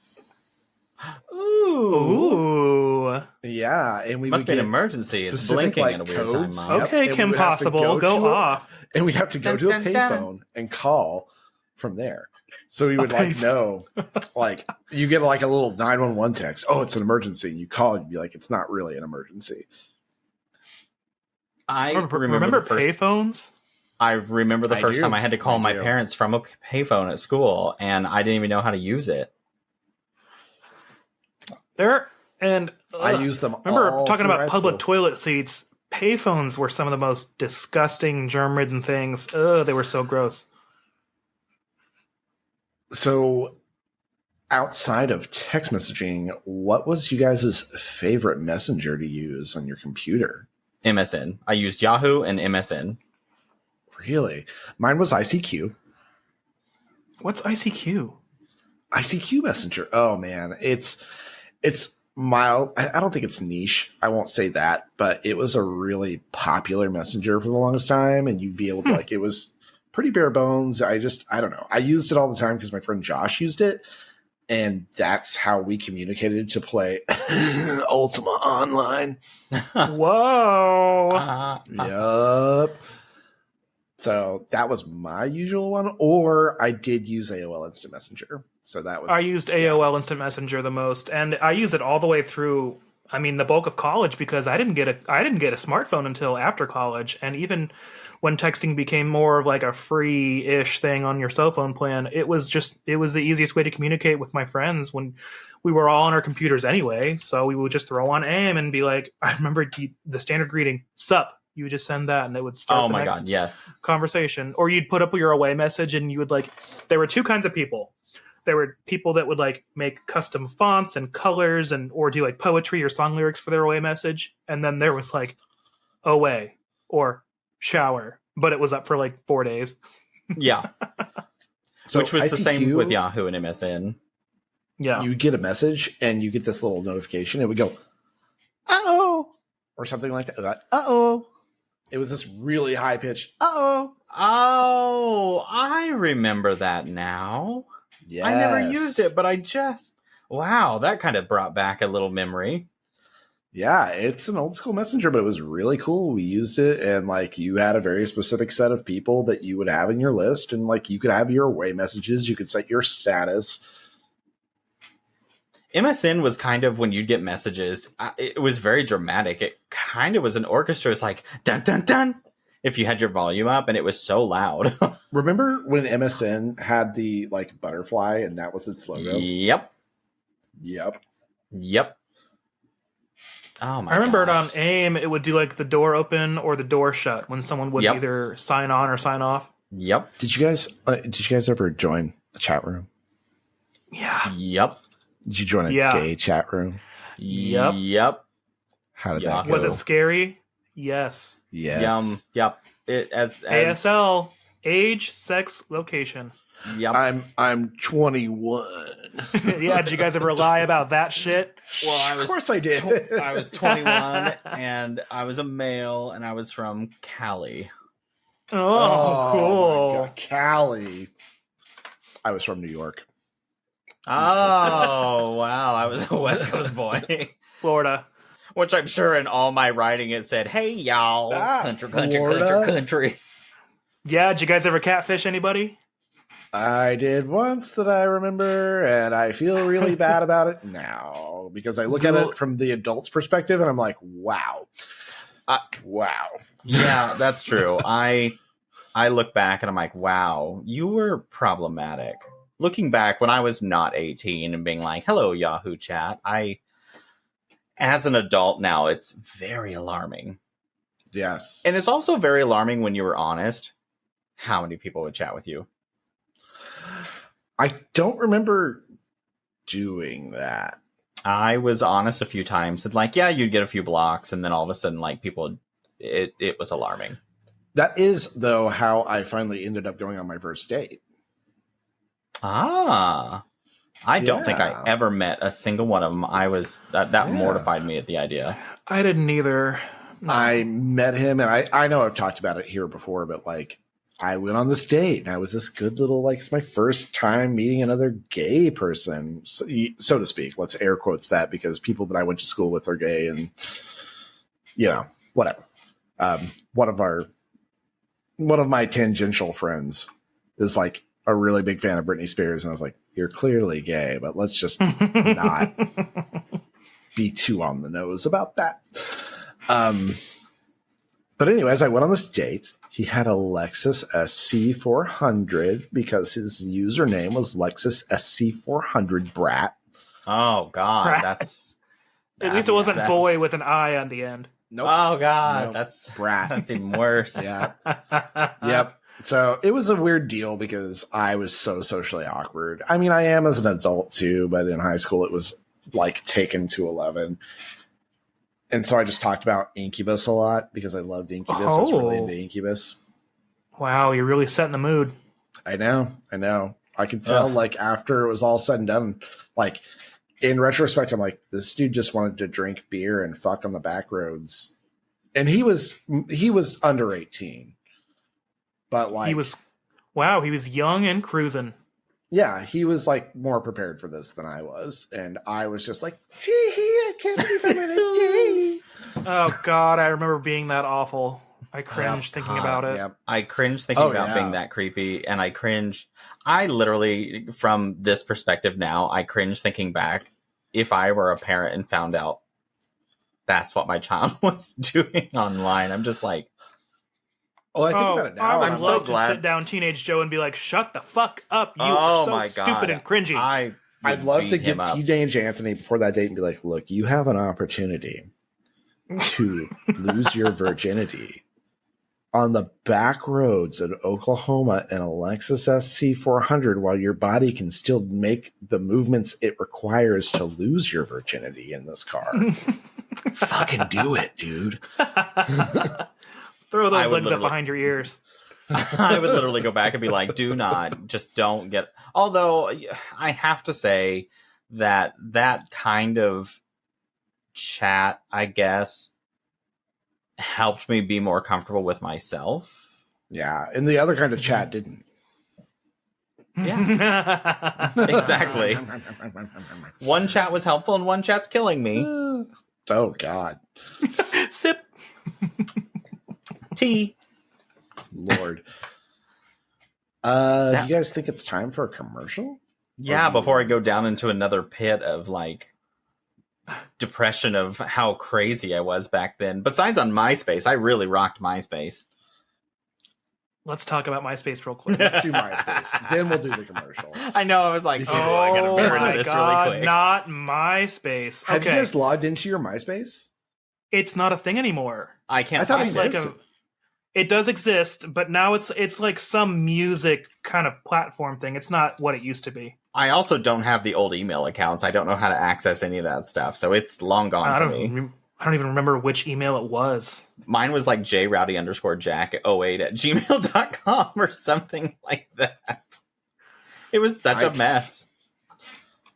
Ooh. Yeah, and we must be an emergency. It's blinking at a weird time, Mom. Okay, Yep, Kim Possible, go off. And we have to go to a payphone and call from there. So we would know, you get a little 911 text. Oh, it's an emergency. You call, you'd be like, it's not really an emergency. I remember payphones. I remember the first time I had to call my parents from a payphone at school, and I didn't even know how to use it. I use them. Remember talking about public school. toilet seats? Payphones were some of the most disgusting, germ-ridden things. Ugh, they were so gross. So, outside of text messaging, what was you guys' favorite messenger to use on your computer? MSN. I used Yahoo and MSN. Really? Mine was ICQ. What's ICQ? ICQ Messenger. Oh man, it's mild. I don't think it's niche. I won't say that, but it was a really popular messenger for the longest time, and you'd be able to it was pretty bare bones. I don't know. I used it all the time because my friend Josh used it, and that's how we communicated to play Ultima Online. Whoa. Yup. So that was my usual one, or I did use AOL Instant Messenger. So that was. I used AOL Instant Messenger the most, and I used it all the way through. I mean, the bulk of college, because I didn't get a smartphone until after college, and even when texting became more of a free-ish thing on your cell phone plan, it was the easiest way to communicate with my friends when we were all on our computers anyway. So we would just throw on AIM and be like, I remember the standard greeting, "Sup." You would just send that, and it would start the next conversation. Or you'd put up your away message, and you would there were two kinds of people. There were people that would make custom fonts and colors or do poetry or song lyrics for their away message. And then there was away or shower, but it was up for 4 days. Yeah. Which was ICQ, the same with Yahoo and MSN. Yeah. You get a message and you get this little notification. It would go, "Oh, or something like that. Uh-oh. It was this really high pitched, uh-oh. Oh, I remember that now. Yes. I never used it, but wow, that kind of brought back a little memory. Yeah, it's an old school messenger, but it was really cool. We used it, and like you had a very specific set of people that you would have in your list, and like you could have your away messages, you could set your status. MSN was kind of when you'd get messages, it was very dramatic. It kind of was an orchestra. It's like dun dun dun if you had your volume up, and it was so loud. Remember when MSN had the like butterfly and that was its logo? Yep. Oh my! I remember it on AIM. It would do like the door open or the door shut when someone would either sign on or sign off. Yep. Did you guys ever join a chat room? Yeah. Yep. Did you join a gay chat room? Yep. How did that go? Was it scary? Yes. Yes. Yep. It as ASL, age, sex, location. Yep. I'm 21. Yeah, did you guys ever lie about that shit? Well, of course I did. I was 21 and I was a male and I was from Cali. Oh, cool. My God. Cali. I was from New York. Oh, wow. I was a West Coast boy. Florida. Which I'm sure in all my writing it said, hey, y'all. Country. Yeah, did you guys ever catfish anybody? I did once that I remember, and I feel really bad about it now because I look at it from the adult's perspective and I'm like, wow. Wow. Yeah, that's true. I look back and I'm like, wow, you were problematic. Looking back when I was not 18 and being like, hello, Yahoo chat, as an adult now, it's very alarming. Yes. And it's also very alarming when you were honest how many people would chat with you. I don't remember doing that. I was honest a few times and like, yeah, you'd get a few blocks and then all of a sudden like people, it was alarming. That is though how I finally ended up going on my first date. I don't think I ever met a single one of them. I was that mortified me at the idea. I didn't either. No. I met him and I know I've talked about it here before, but like I went on this date and I was this good little, like, it's my first time meeting another gay person, so to speak. Let's air quotes that because people that I went to school with are gay and, you know, whatever. One of my tangential friends is like a really big fan of Britney Spears. And I was like, you're clearly gay, but let's just not be too on the nose about that. But anyways, I went on this date. He had a Lexus SC400 because his username was Lexus SC400 Brat. Oh, God. Brat. That's At least it wasn't boy with an I on the end. Nope. Oh, God. Nope. That's Brat. That's even worse. Yeah. Yep. So it was a weird deal because I was so socially awkward. I mean, I am as an adult too, but in high school it was like taken to 11. And so I just talked about Incubus a lot because I loved Incubus. I was really into Incubus. Wow, you're really setting the mood. I know. I could tell, like, after it was all said and done, like, in retrospect, I'm like, this dude just wanted to drink beer and fuck on the back roads. And he was under 18. But, like... He was young and cruising. Yeah, he was, like, more prepared for this than I was. And I was just like, I can't believe I'm in a date. Oh, God, I remember being that awful. I cringe thinking about it. Yep. I cringe thinking about being that creepy, and I literally, from this perspective now, I cringe thinking back if I were a parent and found out that's what my child was doing online. I'm just like, I think about it now. I'm so so glad. to sit down teenage Joe and be like, shut the fuck up. You oh are so my God, stupid and cringy. I'd love to get teenage Anthony before that date and be like, look, you have an opportunity to lose your virginity on the back roads in Oklahoma in a Lexus SC400 while your body can still make the movements it requires to lose your virginity in this car. Fucking do it, dude. Throw those legs up behind your ears. I would literally go back and be like, just don't get... Although, I have to say that kind of chat, I guess, helped me be more comfortable with myself. Yeah, and the other kind of chat didn't. Yeah, exactly. One chat was helpful and one chat's killing me. Oh, God. Sip. Tea. Lord. Do you guys think it's time for a commercial? Yeah, before I go down into another pit of like depression of how crazy I was back then. Besides on MySpace, I really rocked MySpace. Let's talk about MySpace real quick. Let's do MySpace. Then we'll do the commercial. I know, I was like, Oh, I gotta get rid of my this God, really quick. not MySpace. Have you Okay, guys logged into your MySpace? it's not a thing anymore. I can't I thought find it it. existed. It does exist, but now it's like some music kind of platform thing. It's not what it used to be. I also don't have the old email accounts. I don't know how to access any of that stuff, so it's long gone I for me. I don't even remember which email it was. Mine was like jrowdy_jack08@gmail.com or something like that. It was such a mess.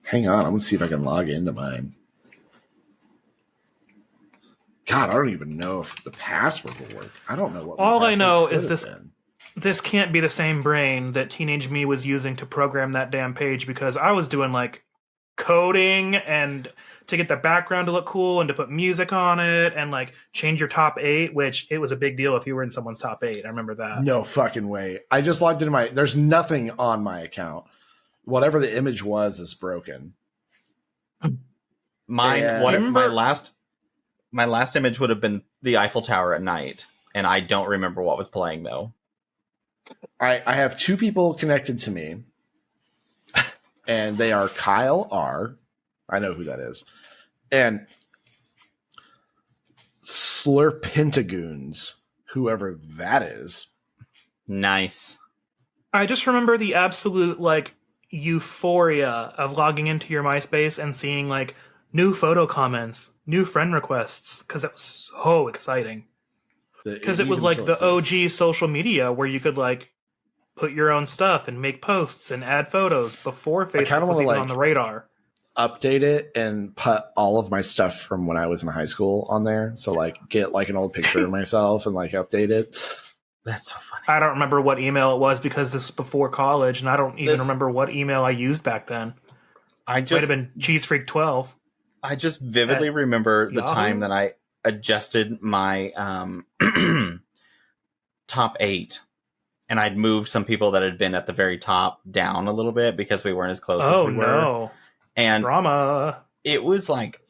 Hang on, I'm going to see if I can log into mine. God, I don't even know if the password will work. I don't know what. All I know is this. this can't be the same brain that teenage me was using to program that damn page, because I was doing like coding and to get the background to look cool and to put music on it and like change your top 8, which it was a big deal if you were in someone's top 8. I remember that. No fucking way. I just logged into my. There's nothing on my account. Whatever the image was is broken. Mine, Yeah. my last image would have been the Eiffel Tower at night, and I don't remember what was playing though. I have 2 people connected to me, and they are Kyle R. I know who that is, and Slurpentagoons, whoever that is. Nice. I just remember the absolute like euphoria of logging into your MySpace and seeing like new photo comments, new friend requests, because it was so exciting. Because it was like the OG social media where you could like put your own stuff and make posts and add photos before Facebook was even on the radar. Update it and put all of my stuff from when I was in high school on there. So like get like an old picture of myself and like update it. That's so funny. I don't remember what email it was because this was before college, and I don't even remember what email I used back then. Might have been CheeseFreak12. I just vividly remember the time that I adjusted my top 8, and I'd moved some people that had been at the very top down a little bit because we weren't as close as we were. No. And drama. It was like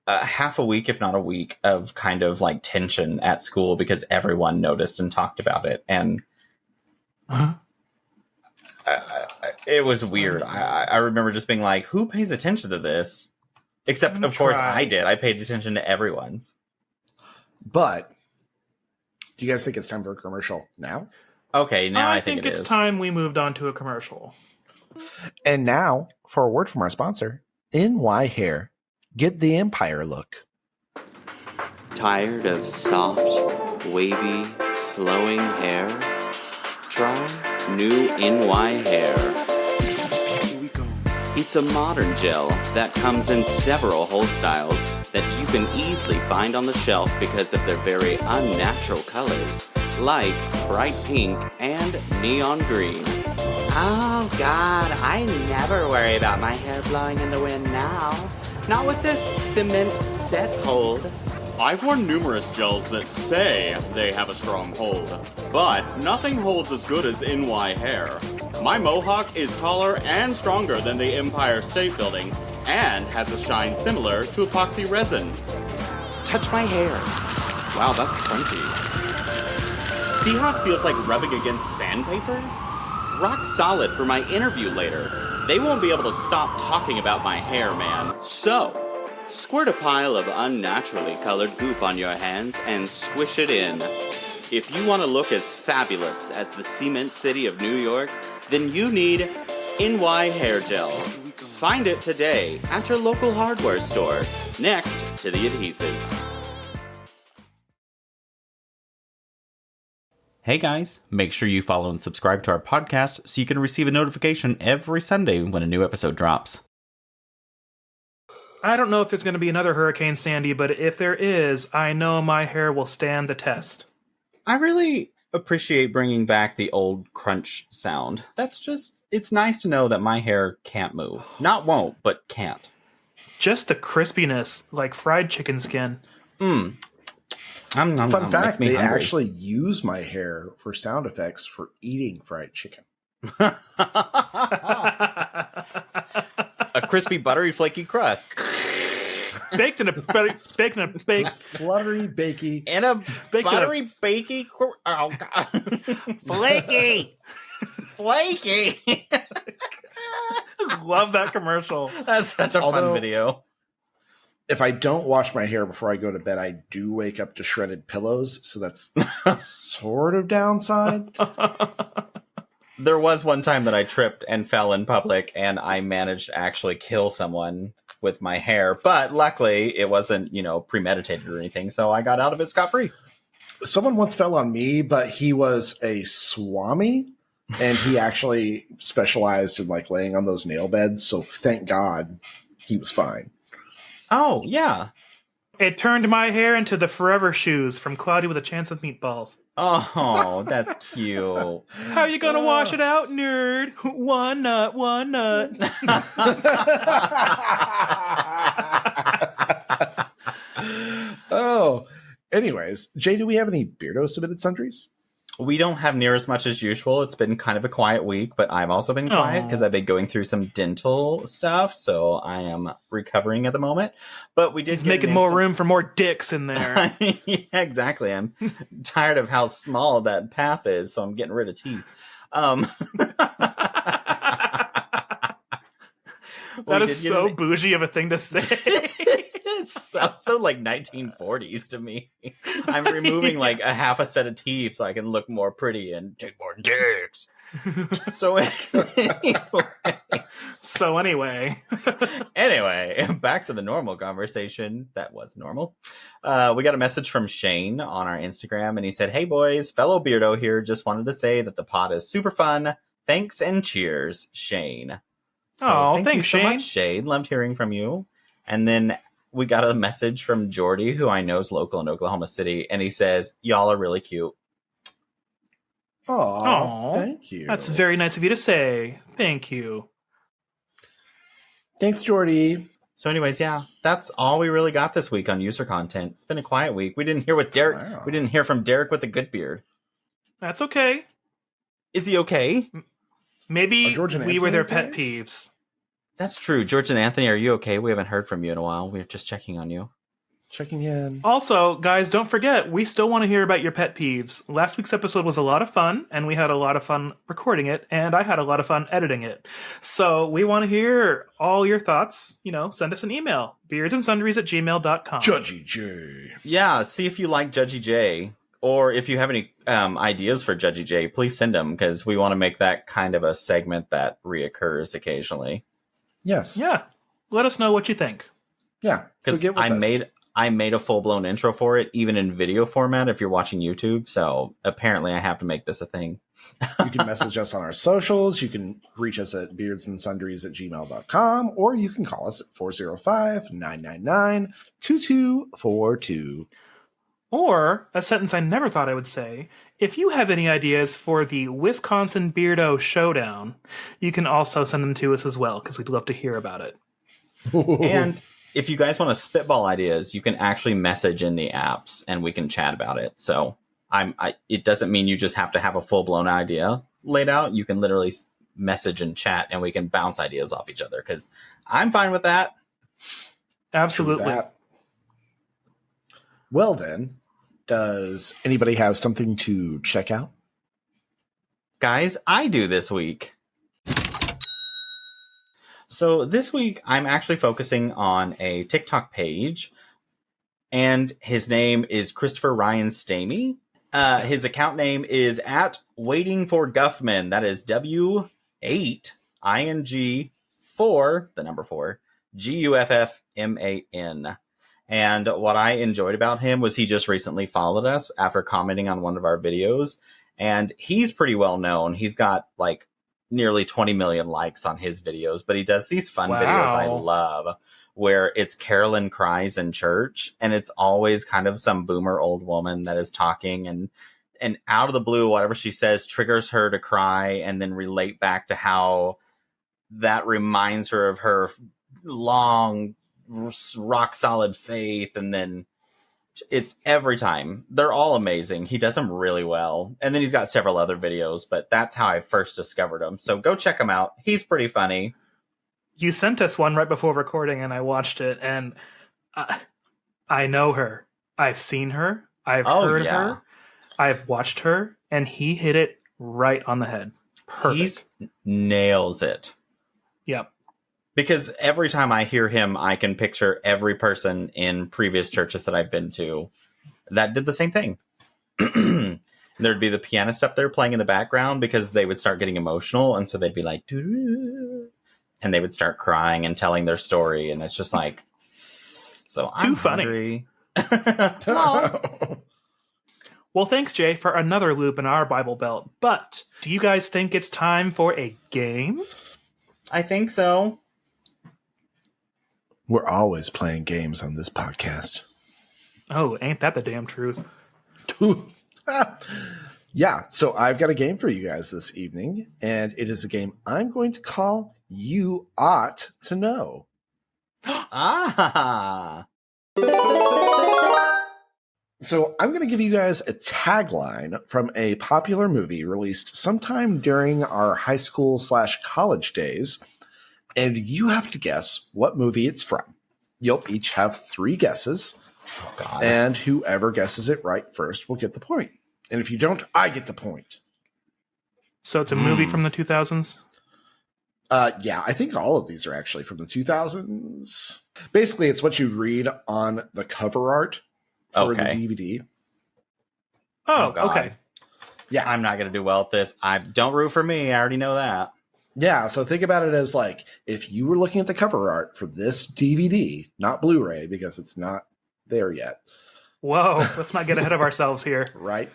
half a week, if not a week, of kind of like tension at school because everyone noticed and talked about it. And it was weird. I remember just being like, who pays attention to this? Except, of course, I did. I paid attention to everyone's. But do you guys think it's time for a commercial now? Okay, now I think it it's is. time we moved on to a commercial. And now for a word from our sponsor, NY Hair. Get the Empire look. Tired of soft, wavy, flowing hair? Try new NY Hair. Here we go. It's a modern gel that comes in several hold styles that you can easily find on the shelf because of their very unnatural colors, like bright pink and neon green. Oh God, I never worry about my hair blowing in the wind now. Not with this cement set hold. I've worn numerous gels that say they have a strong hold, but nothing holds as good as NY Hair. My mohawk is taller and stronger than the Empire State Building and has a shine similar to epoxy resin. Touch my hair. Wow, that's crunchy. See how it feels like rubbing against sandpaper? Rock solid for my interview later. They won't be able to stop talking about my hair, man. So, squirt a pile of unnaturally colored goop on your hands and squish it in. If you want to look as fabulous as the cement city of New York, then you need NY Hair Gel. Find it today at your local hardware store, next to the adhesives. Hey guys, make sure you follow and subscribe to our podcast so you can receive a notification every Sunday when a new episode drops. I don't know if there's going to be another Hurricane Sandy, but if there is, I know my hair will stand the test. I really appreciate bringing back the old crunch sound. It's nice to know that my hair can't move. Not won't, but can't. Just the crispiness, like fried chicken skin. Fun fact, they hungry. actually use my hair for sound effects for eating fried chicken. A crispy, buttery, flaky crust. Baked in a fluttery, bakey. And a buttery, bakey... Oh, God. Flaky! Flaky! Love that commercial. That's such a fun video. If I don't wash my hair before I go to bed, I do wake up to shredded pillows, so that's sort of downside. There was one time that I tripped and fell in public, and I managed to actually kill someone with my hair. But luckily, it wasn't, premeditated or anything, so I got out of it scot-free. Someone once fell on me, but he was a swami, and he actually specialized in laying on those nail beds. So thank God he was fine. Oh, yeah. It turned my hair into the Forever Shoes from Cloudy with a Chance of Meatballs. Oh, that's cute. How you gonna wash it out, nerd? One nut, one nut. Oh, anyways, Jay, do we have any Beardo submitted sundries? We don't have near as much as usual. It's been kind of a quiet week, but I've also been quiet because I've been going through some dental stuff, so I am recovering at the moment. But we did He's making more room for more dicks in there. Yeah, exactly. I'm tired of how small that path is, so I'm getting rid of teeth. That is so bougie of a thing to say. It sounds so 1940s to me. I'm removing a half a set of teeth so I can look more pretty and take more dicks. Anyway, back to the normal conversation. That was normal. We got a message from Shane on our Instagram, and he said, "Hey boys, fellow Beardo here. Just wanted to say that the pod is super fun. Thanks and cheers, Shane." So thanks, Shane. So much, Shane. Loved hearing from you. And then we got a message from Jordy, who I know is local in Oklahoma City, and he says, "Y'all are really cute." Oh, thank you. That's very nice of you to say. Thank you. Thanks, Jordy. So anyways, yeah, that's all we really got this week on user content. It's been a quiet week. We didn't hear with Derek. Wow. We didn't hear from Derek with the good beard. That's okay. Is he okay? Maybe we were their okay? pet peeves. That's true. George and Anthony, are you okay? We haven't heard from you in a while. We're just checking on you. Checking in. Also, guys, don't forget, we still want to hear about your pet peeves. Last week's episode was a lot of fun, and we had a lot of fun recording it, and I had a lot of fun editing it. So we want to hear all your thoughts. Send us an email, beardsandsundries@gmail.com. Judgy J. Yeah, see if you like Judgy J. Or if you have any ideas for Judgy J, please send them, because we want to make that kind of a segment that reoccurs occasionally. Yes. Yeah. Let us know what you think. Yeah. So get with us. I made a full-blown intro for it, even in video format if you're watching YouTube. So apparently I have to make this a thing. You can message us on our socials. You can reach us at beardsandsundries@gmail.com, or you can call us at 405-999-2242. Or, a sentence I never thought I would say, if you have any ideas for the Wisconsin Beardo Showdown, you can also send them to us as well, because we'd love to hear about it. And if you guys want to spitball ideas, you can actually message in the apps, and we can chat about it. So it doesn't mean you just have to have a full-blown idea laid out. You can literally message and chat, and we can bounce ideas off each other, because I'm fine with that. Absolutely. Well, then, does anybody have something to check out? Guys, I do this week. So this week, I'm actually focusing on a TikTok page, and his name is Christopher Ryan Stamey. His account name is @WaitingForGuffman. That is W8ING4, the number 4, GUFFMAN. And what I enjoyed about him was he just recently followed us after commenting on one of our videos. And he's pretty well known. He's got nearly 20 million likes on his videos, but he does these fun videos I love where it's Carolyn cries in church, and it's always kind of some boomer old woman that is talking, and out of the blue, whatever she says triggers her to cry, and then relate back to how that reminds her of her long, rock solid faith. And then it's every time. They're all amazing. He does them really well. And then he's got several other videos, but that's how I first discovered him. So go check him out. He's pretty funny. You sent us one right before recording, and I watched it, and I know her. I've seen her. I've heard her. I've watched her, and he hit it right on the head. Perfect. He nails it. Yep. Because every time I hear him, I can picture every person in previous churches that I've been to that did the same thing. There'd be the pianist up there playing in the background because they would start getting emotional. And so they'd be like, doo-doo, and they would start crying and telling their story. And it's just like, so I'm funny. Oh. Well, thanks, Jay, for another loop in our Bible Belt. But do you guys think it's time for a game? I think so. We're always playing games on this podcast. Oh, ain't that the damn truth? Yeah, so I've got a game for you guys this evening, and it is a game I'm going to call You Ought to Know. Ah! So I'm going to give you guys a tagline from a popular movie released sometime during our high school / college days, and you have to guess what movie it's from. You'll each have 3 guesses, and whoever guesses it right first will get the point. And if you don't, I get the point. So it's a movie from the 2000s? Yeah, I think all of these are actually from the 2000s. Basically, it's what you read on the cover art for the DVD. Oh, God. okay. Yeah. I'm not going to do well at this. Don't root for me. I already know that. Yeah, so think about it as like, if you were looking at the cover art for this DVD, not Blu-ray, because it's not there yet. Whoa, let's not get ahead of ourselves here. Right?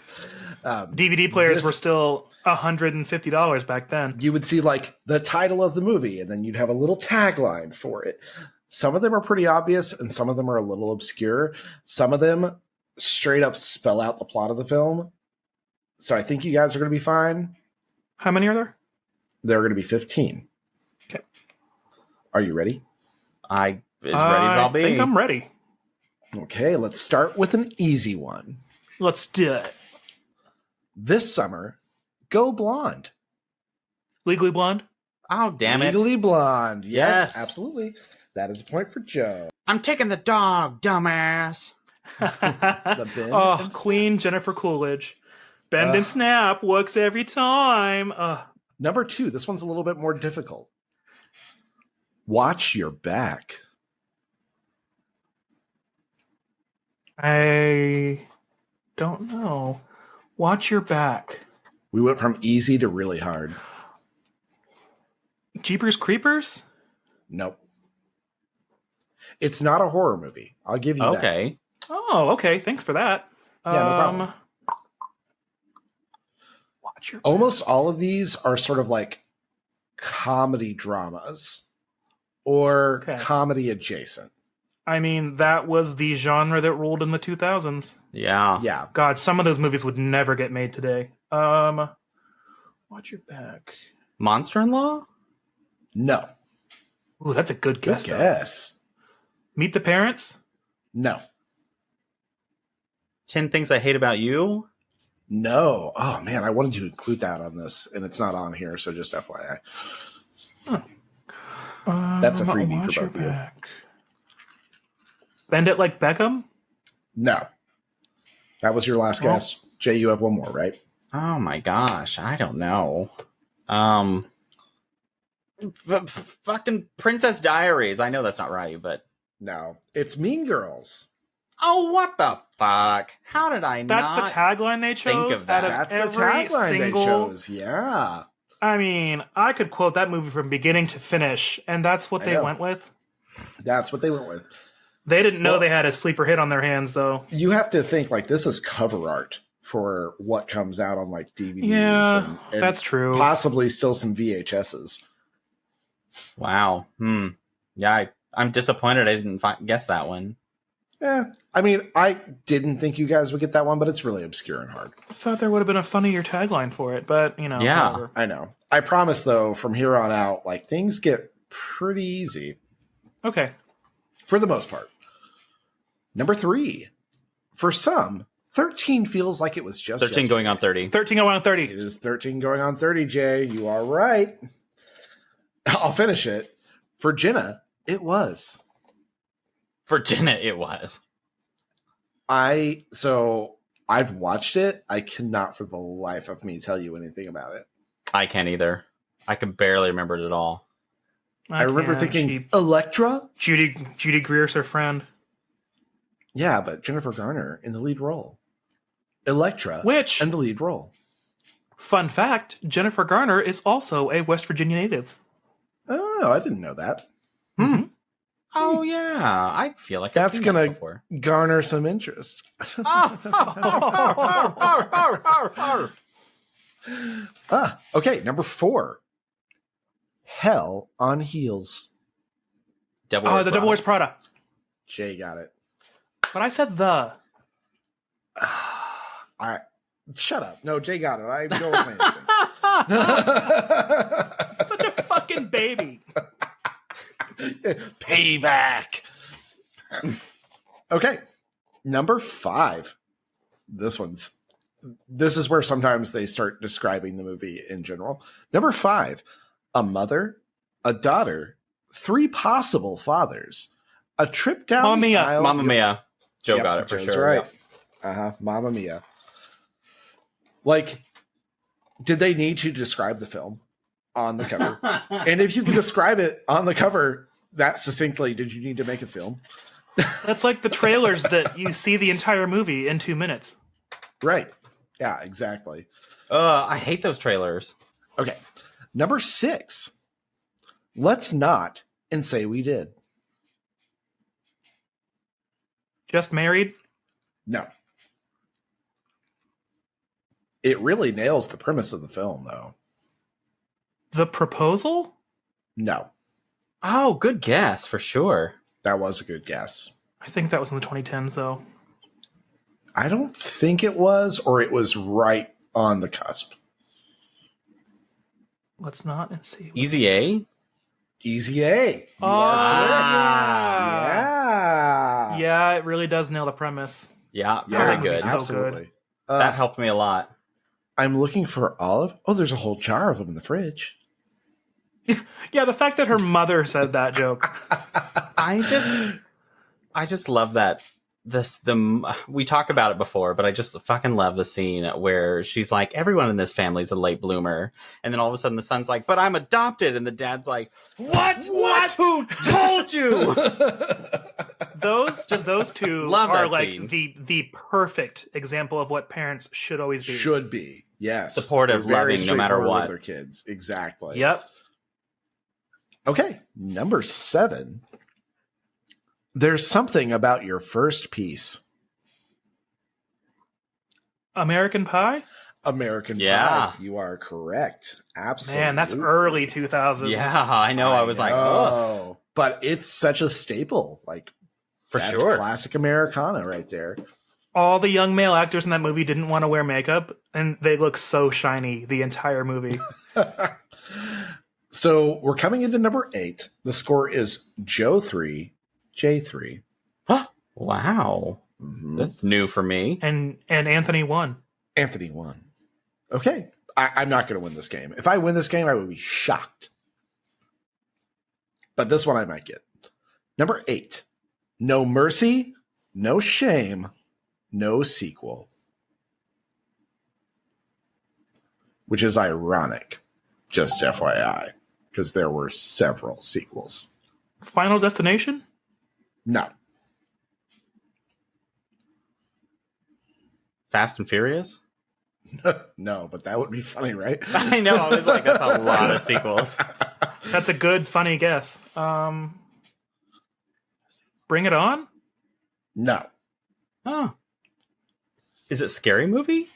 DVD players were still $150 back then. You would see like the title of the movie, and then you'd have a little tagline for it. Some of them are pretty obvious, and some of them are a little obscure. Some of them straight up spell out the plot of the film. So I think you guys are going to be fine. How many are there? There are going to be 15. Okay. Are you ready? As ready as I'll be. I think I'm ready. Okay, let's start with an easy one. Let's do it. This summer, go blonde. Legally Blonde? Oh, damn it. Legally Blonde. Yes, Yes. Absolutely. That is a point for Joe. I'm taking the dog, dumbass. The bend Oh, and Queen Jennifer Coolidge. Bend and snap works every time. Number 2, this one's a little bit more difficult. Watch your back. I don't know. Watch your back. We went from easy to really hard. Jeepers Creepers? Nope. It's not a horror movie. I'll give you that. Okay. Oh, okay. Thanks for that. Yeah, no problem. Watch your Almost all of these are sort of like comedy dramas or comedy adjacent. I mean, that was the genre that ruled in the 2000s. Yeah. Yeah. God, some of those movies would never get made today. Watch your back. Monster-in-Law? No. Ooh, that's a good guess. Good guess. Meet the Parents? No. 10 Things I Hate About You? No. Oh, man, I wanted to include that on this, and it's not on here, so just FYI. That's a freebie Watch for your both of you. back. Bend It Like Beckham? No. That was your last guess. Jay, you have one more, right? Oh my gosh, I don't know. Fucking Princess Diaries. I know that's not right, but No. It's Mean Girls. oh, what the fuck? How did I That's not the tagline they chose. think of that? Out That's of the every tagline single... they chose. Yeah. I mean, I could quote that movie from beginning to finish, and that's what I they know. went with. That's what they went with. They didn't know Well- they had a sleeper hit on their hands, though. You have to think like this is cover art for what comes out on like DVDs. Yeah, and that's true. Possibly still some VHSs. Wow. Yeah, I'm disappointed I didn't guess that one. I mean, I didn't think you guys would get that one, but it's really obscure and hard. I thought there would have been a funnier tagline for it, but, Yeah. whatever. I know. I promise, though, from here on out, like, things get pretty easy. Okay. For the most part. Number 3. For some, 13 feels like it was just 13 going on 30. 13 going on 30. It is 13 going on 30, Jay. You are right. I'll finish it. For Jenna, it was. For Jenna, it was. I've watched it. I cannot for the life of me tell you anything about it. I can't either. I can barely remember it at all. I remember thinking, Electra? Judy Greer's her friend. Yeah, but Jennifer Garner in the lead role. Electra Which, in the lead role. Fun fact, Jennifer Garner is also a West Virginia native. Oh, I didn't know that. Mm-hmm. Oh, yeah. I feel like I've That's seen that going before. to garner some interest. Okay, number 4. Hell on Heels. The The Devil Wears Prada. Jay got it. But I said the. Shut up. No, Jay got it. I go with my Such a fucking baby. Payback. Okay. Number 5. This is where sometimes they start describing the movie in general. Number 5. A mother, a daughter, 3 possible fathers, a trip down Mamma the Mia. aisle. Mamma Mia. Joe Yep, got it for Joe's sure. right. Yep. Mamma Mia. Like, did they need to describe the film on the cover? And if you can describe it on the cover that succinctly, did you need to make a film? That's like the trailers that you see the entire movie in 2 minutes. Right. Yeah, exactly. I hate those trailers. Okay. Number 6. Let's not and say we did. Just Married? No. It really nails the premise of the film, though. The Proposal? No. Oh, good guess for sure. That was a good guess. I think that was in the 2010s, though. I don't think it was, or it was right on the cusp. Let's not and see. Easy A? Easy A. You Oh, are correct. yeah. Yeah. Yeah, it really does nail the premise. Yeah, Yeah, really good. so absolutely. That helped me a lot. I'm looking for olive. Oh, there's a whole jar of them in the fridge. Yeah, the fact that her mother said that joke. I just love that we talk about it before, but I just fucking love the scene where she's like, everyone in this family's a late bloomer, and then all of a sudden the son's like, but I'm adopted, and the dad's like, what? Who told you? Those two Love are that like scene. the perfect example of what parents should always be. Should be. Yes. Supportive, They're very loving, no matter straightforward what. with their kids. Exactly. Yep. Okay. Number 7. There's something about your first piece. American Pie? American Yeah. Pie. You are correct. Absolutely. Man, that's early 2000s. Yeah, I know. I was like, oh, but it's such a staple. Like, for that's sure. classic Americana right there. All the young male actors in that movie didn't want to wear makeup, and they look so shiny the entire movie. So we're coming into number 8. The score is Joe 3, J 3. Wow. Mm-hmm. That's new for me. And Anthony won. Anthony won. Okay. I'm not going to win this game. If I win this game, I would be shocked. But this one I might get. Number 8. No Mercy, No Shame, No Sequel. Which is ironic, just FYI, because there were several sequels. Final Destination? No. Fast and Furious? No, but that would be funny, right? I know. I was like, that's a lot of sequels. That's a good, funny guess. Bring It On? No. Oh. Is it Scary Movie?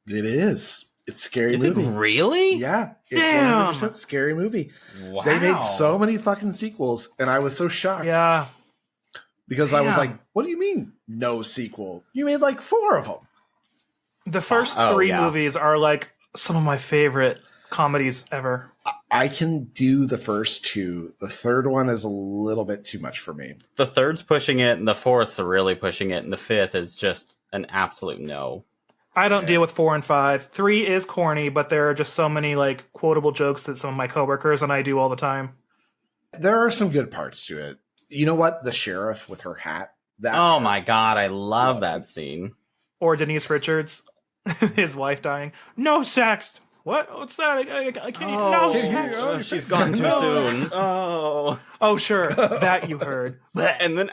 It is. It's Scary Is Movie. it really? Yeah, it's Damn. 100% Scary Movie. Wow. They made so many fucking sequels, and I was so shocked. Yeah. Because I was Damn. like, what do you mean, no sequel? You made like 4 of them. The first Oh, 3 yeah. movies are like some of my favorite comedies ever. I can do the first 2. The third one is a little bit too much for me. The third's pushing it, and the fourth's really pushing it, and the fifth is just an absolute no. I don't deal with 4 and 5. 3 is corny, but there are just so many like quotable jokes that some of my coworkers and I do all the time. There are some good parts to it. You know what? The sheriff with her hat. That Oh my god, I love that scene. Or Denise Richards, his wife dying. No sex. What? What's that? I can't. No sex. She's gone too No soon. sex. Oh, sure. That you heard. And then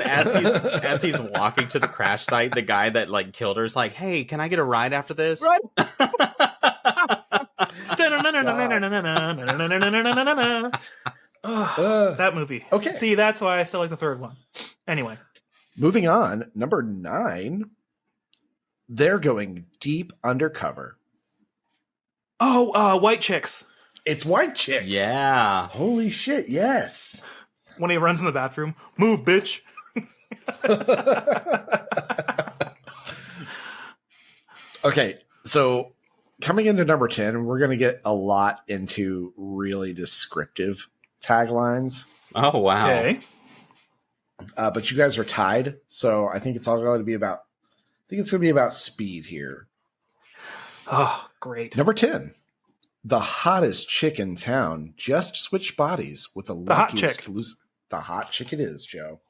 as he's walking to the crash site, the guy that like killed her is like, "Hey, can I get a ride after this?" Right. That movie. Okay. See, that's why I still like the third one. Anyway. Moving on, number 9. They're going deep undercover. Oh, White Chicks. It's White Chicks. Yeah. Holy shit, yes. When he runs in the bathroom. Move, bitch. Okay, so coming into number 10, we're going to get a lot into really descriptive taglines. Oh wow. Okay. But you guys are tied, so I think it's all going to be about. I think it's going to be about speed here. Oh, great. Number 10, the hottest chick in town just switched bodies with the hot luckiest chick. The hot chick it is, Joe.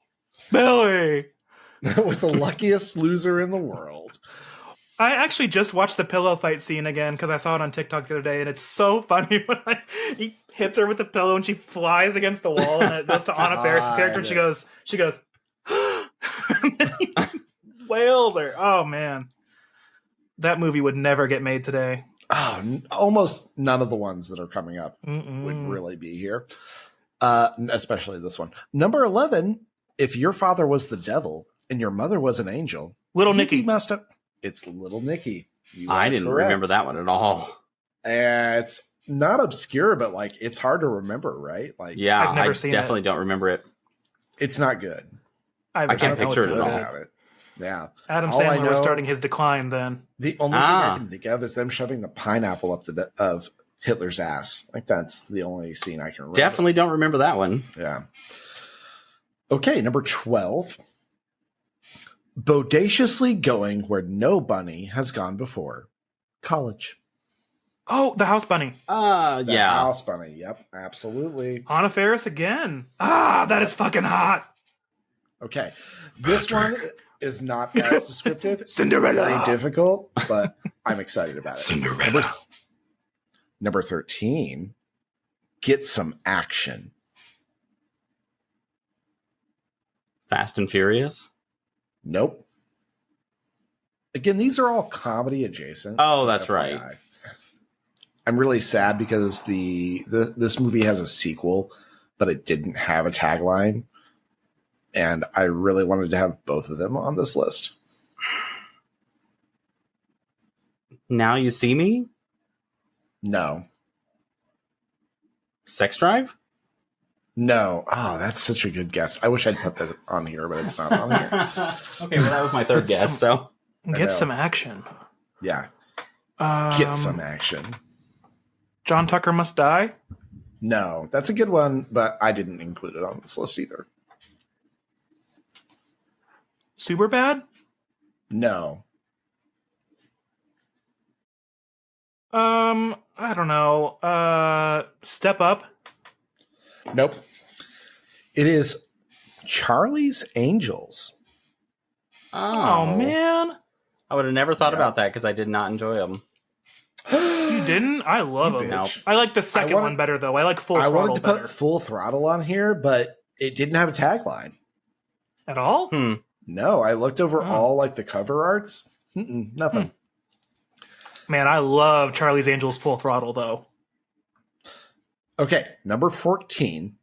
Billy. With the luckiest loser in the world. I actually just watched the pillow fight scene again because I saw it on TikTok the other day, and it's so funny when he hits her with the pillow and she flies against the wall, and it goes to Anna Faris' character, and she goes, and then he wails her. Oh man, that movie would never get made today. Oh, almost none of the ones that are coming up would really be here, especially this one. Number 11, if your father was the devil and your mother was an angel, Little you'd Nicky. be messed up. It's Little Nicky. You I are didn't correct. remember that one at all. It's not obscure, but like it's hard to remember, right? Like, Yeah, I've never I seen definitely don't remember it. it's not good. I can't don't know picture what's it at good all. About it. Yeah. Adam All I Sandler was know- starting his decline then. The only thing I can think of is them shoving the pineapple up of Hitler's ass. Like that's the only scene I can remember. Definitely don't remember that one. Yeah. Okay, number 12. Bodaciously going where no bunny has gone before. College. Oh, the House Bunny. The Yeah. House bunny. Yep, absolutely. Anna Faris again. Ah, that is fucking hot. Okay. This one is not as descriptive. Cinderella. It's very difficult, but I'm excited about it. Cinderella. Number 13. Get some action. Fast and Furious. Nope. Again, these are all comedy adjacent. Oh, so that's FYI. right. I'm really sad because this movie has a sequel, but it didn't have a tagline. And I really wanted to have both of them on this list. Now You See Me. No. Sex Drive. No. Oh, that's such a good guess. I wish I'd put that on here, but it's not on here. Okay, well that was my third guess. So know. Get some action. Yeah. Get some action. John Tucker Must Die. No, that's a good one, but I didn't include it on this list either. Super Bad. No. I don't know. Step Up. Nope. It is Charlie's Angels. Oh man, I would have never thought Yeah. about that because I did not enjoy them. you didn't? I love You them. bitch. I like the second wanted- one better though. I like Full I Throttle wanted to better. put Full Throttle on here, but it didn't have a tagline. At all? No, I looked over Oh. all like the cover arts. Nothing. Man, I love Charlie's Angels Full Throttle though. Okay, number 14.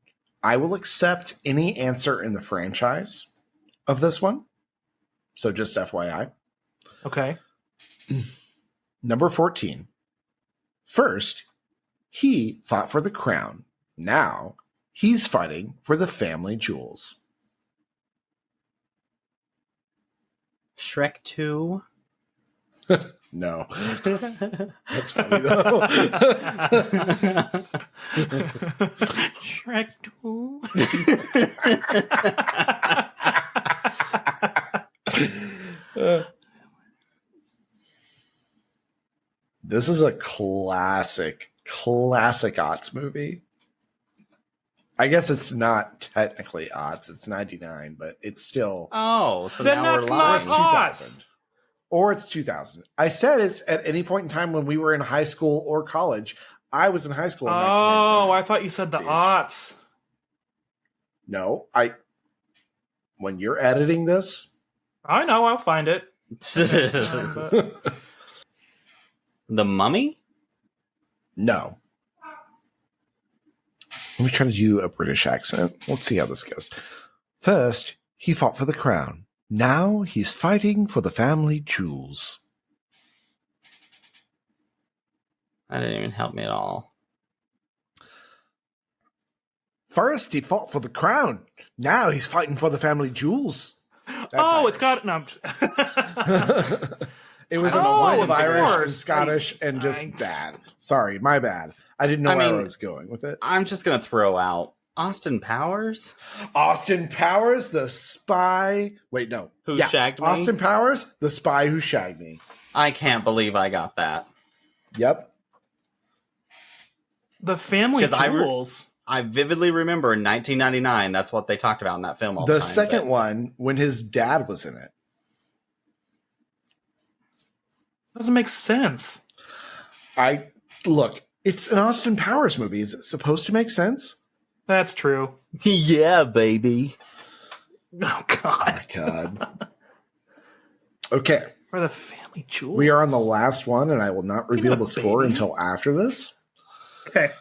I will accept any answer in the franchise of this one. So just FYI. Okay. Number 14. First, he fought for the crown. Now, he's fighting for the family jewels. Shrek 2. No. That's funny, though. Shrek 2. This is a classic aughts movie. I guess it's not technically aughts. It's 99, but it's still... Oh, so Then now that's we're not lying. aughts. Or it's 2000. I said it's at any point in time when we were in high school or college. I was in high school in 1999. Oh, I thought you said the Bitch. aughts. No, when you're editing this... I know, I'll find it. The Mummy? No. Let me try to do a British accent. Let's see how this goes. First, he fought for the crown. Now he's fighting for the family jewels. That didn't even help me at all. First, he fought for the crown. Now he's fighting for the family jewels. That's Oh, Irish. it's got... No, I'm just- It was an Oh, blend of of Irish and course. Scottish and just Thanks. bad. Sorry, my bad. I didn't know I where I mean- was going with it. I'm just going to throw out Austin Powers. Austin Powers, the spy. Wait, no. Who shagged me? Austin Powers, the spy who shagged me. I can't believe I got that. Yep. the family 'Cause I re- jewels. I vividly remember in 1999, that's what they talked about in that film all the The time. second but- one, when his dad was in it. Doesn't make sense. Look, it's an Austin Powers movie. Is it supposed to make sense? That's true. Yeah, baby. Oh, Oh God. my God. Okay. For the family jewels. We are on the last one, and I will not reveal Yeah, the score baby. until after this. Okay.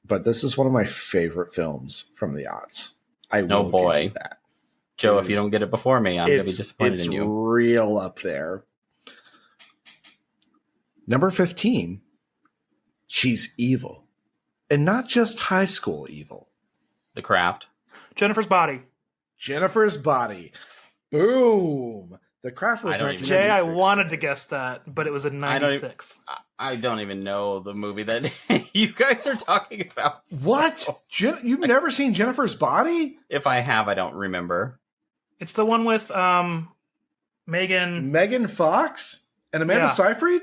But this is one of my favorite films from the aughts. I Oh, will boy. give you that. Joe, It if you is- don't get it before me, I'm going to be disappointed it's in you. real up there. Number 15. She's evil. And not just high school evil. The Craft. Jennifer's Body. Jennifer's Body. Boom. The Craft was I don't even- Jay, I 1996. wanted to guess that, but it was in I don't even- 96. I don't even know the movie that you guys are talking about. What? So, You've never seen Jennifer's Body? if I have, I don't remember. It's the one with Megan. Megan Fox and Amanda Yeah. Seyfried?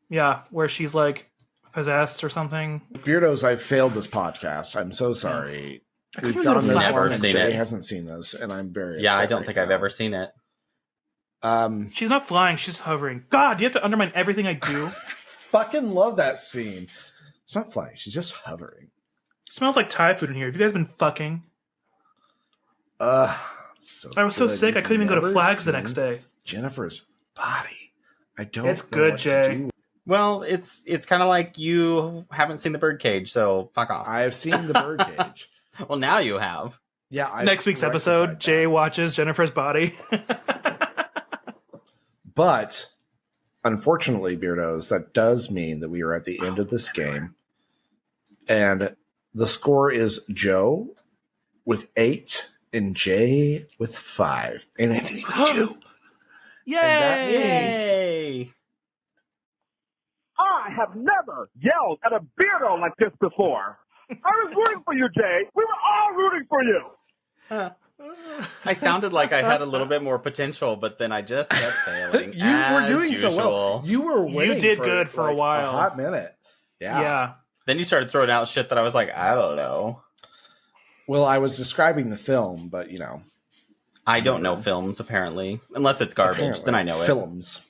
Yeah, where she's like possessed or something. Beardos, I've failed this podcast. I'm so sorry. I We've couldn't gone even this find Never long it. and seen Jay it. hasn't seen this, and I'm very Yeah, I upset don't right think I've now. ever seen it. She's not flying, she's hovering. God, you have to undermine everything I do. Fucking love that scene. She's not flying. She's just hovering. It smells like Thai food in here. Have you guys been fucking? So I was so good. sick I couldn't even go to Never Flags the seen next day. Jennifer's Body. I don't. It's know good, what to Jay. do. Well, it's kind of like you haven't seen The Birdcage, so fuck off. I have seen the Birdcage. Well, now you have. Yeah. I've Next week's rectified episode, that. Jay watches Jennifer's Body. But unfortunately, Beardos, that does mean that we are at the end of this game. And the score is Joe with 8 and Jay with 5 and Anthony with 2. Yay! that means- Yay! I have never yelled at a beardo like this before. I was rooting for you, Jay. We were all rooting for you. I sounded like I had a little bit more potential, but then I just kept failing. You were as doing usual. so well. You were winning. did good for a like, while. A hot minute. Yeah. Then you started throwing out shit that I was like, I don't know. Well, I was describing the film, but you know. I don't know films, apparently. Unless it's garbage, apparently, then I know it. Films.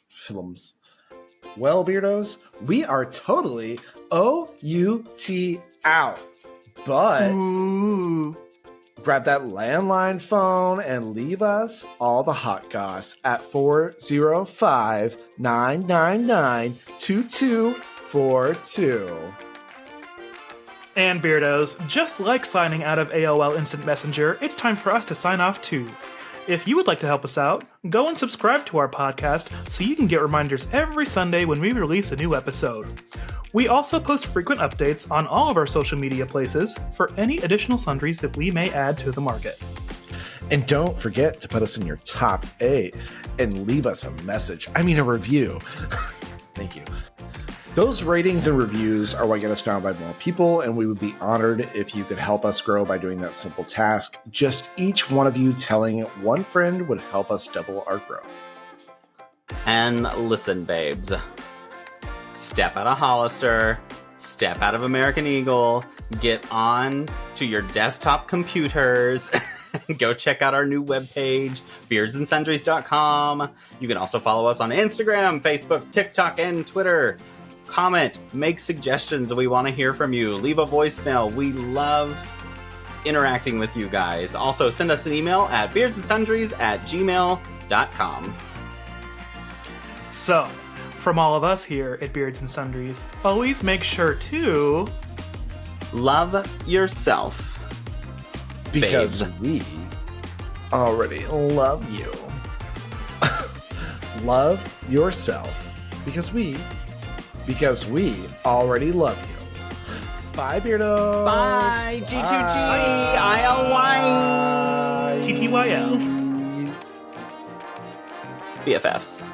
Well, Beardos, we are totally OUT out. But grab that landline phone and leave us all the hot goss at 405-999-2242. And Beardos, just like signing out of AOL Instant Messenger, it's time for us to sign off too. If you would like to help us out, go and subscribe to our podcast so you can get reminders every Sunday when we release a new episode. We also post frequent updates on all of our social media places for any additional sundries that we may add to the market. And don't forget to put us in your top 8 and leave us a message. I mean, a review. Thank you. Those ratings and reviews are what get us found by more people, and we would be honored if you could help us grow by doing that simple task. Just each one of you telling one friend would help us double our growth. And listen, babes. Step out of Hollister, step out of American Eagle, get on to your desktop computers, go check out our new webpage, beardsandsundries.com. You can also follow us on Instagram, Facebook, TikTok, and Twitter. Comment, make suggestions. We want to hear from you. Leave a voicemail. We love interacting with you guys. Also, send us an email at beardsandsundries@gmail.com. So, from all of us here at Beards and Sundries, always make sure to love yourself. Because babe. we already love you. Love yourself. Because we already love you. Bye, Beardos. Bye, G2G, ILY. TTYL. BFFs.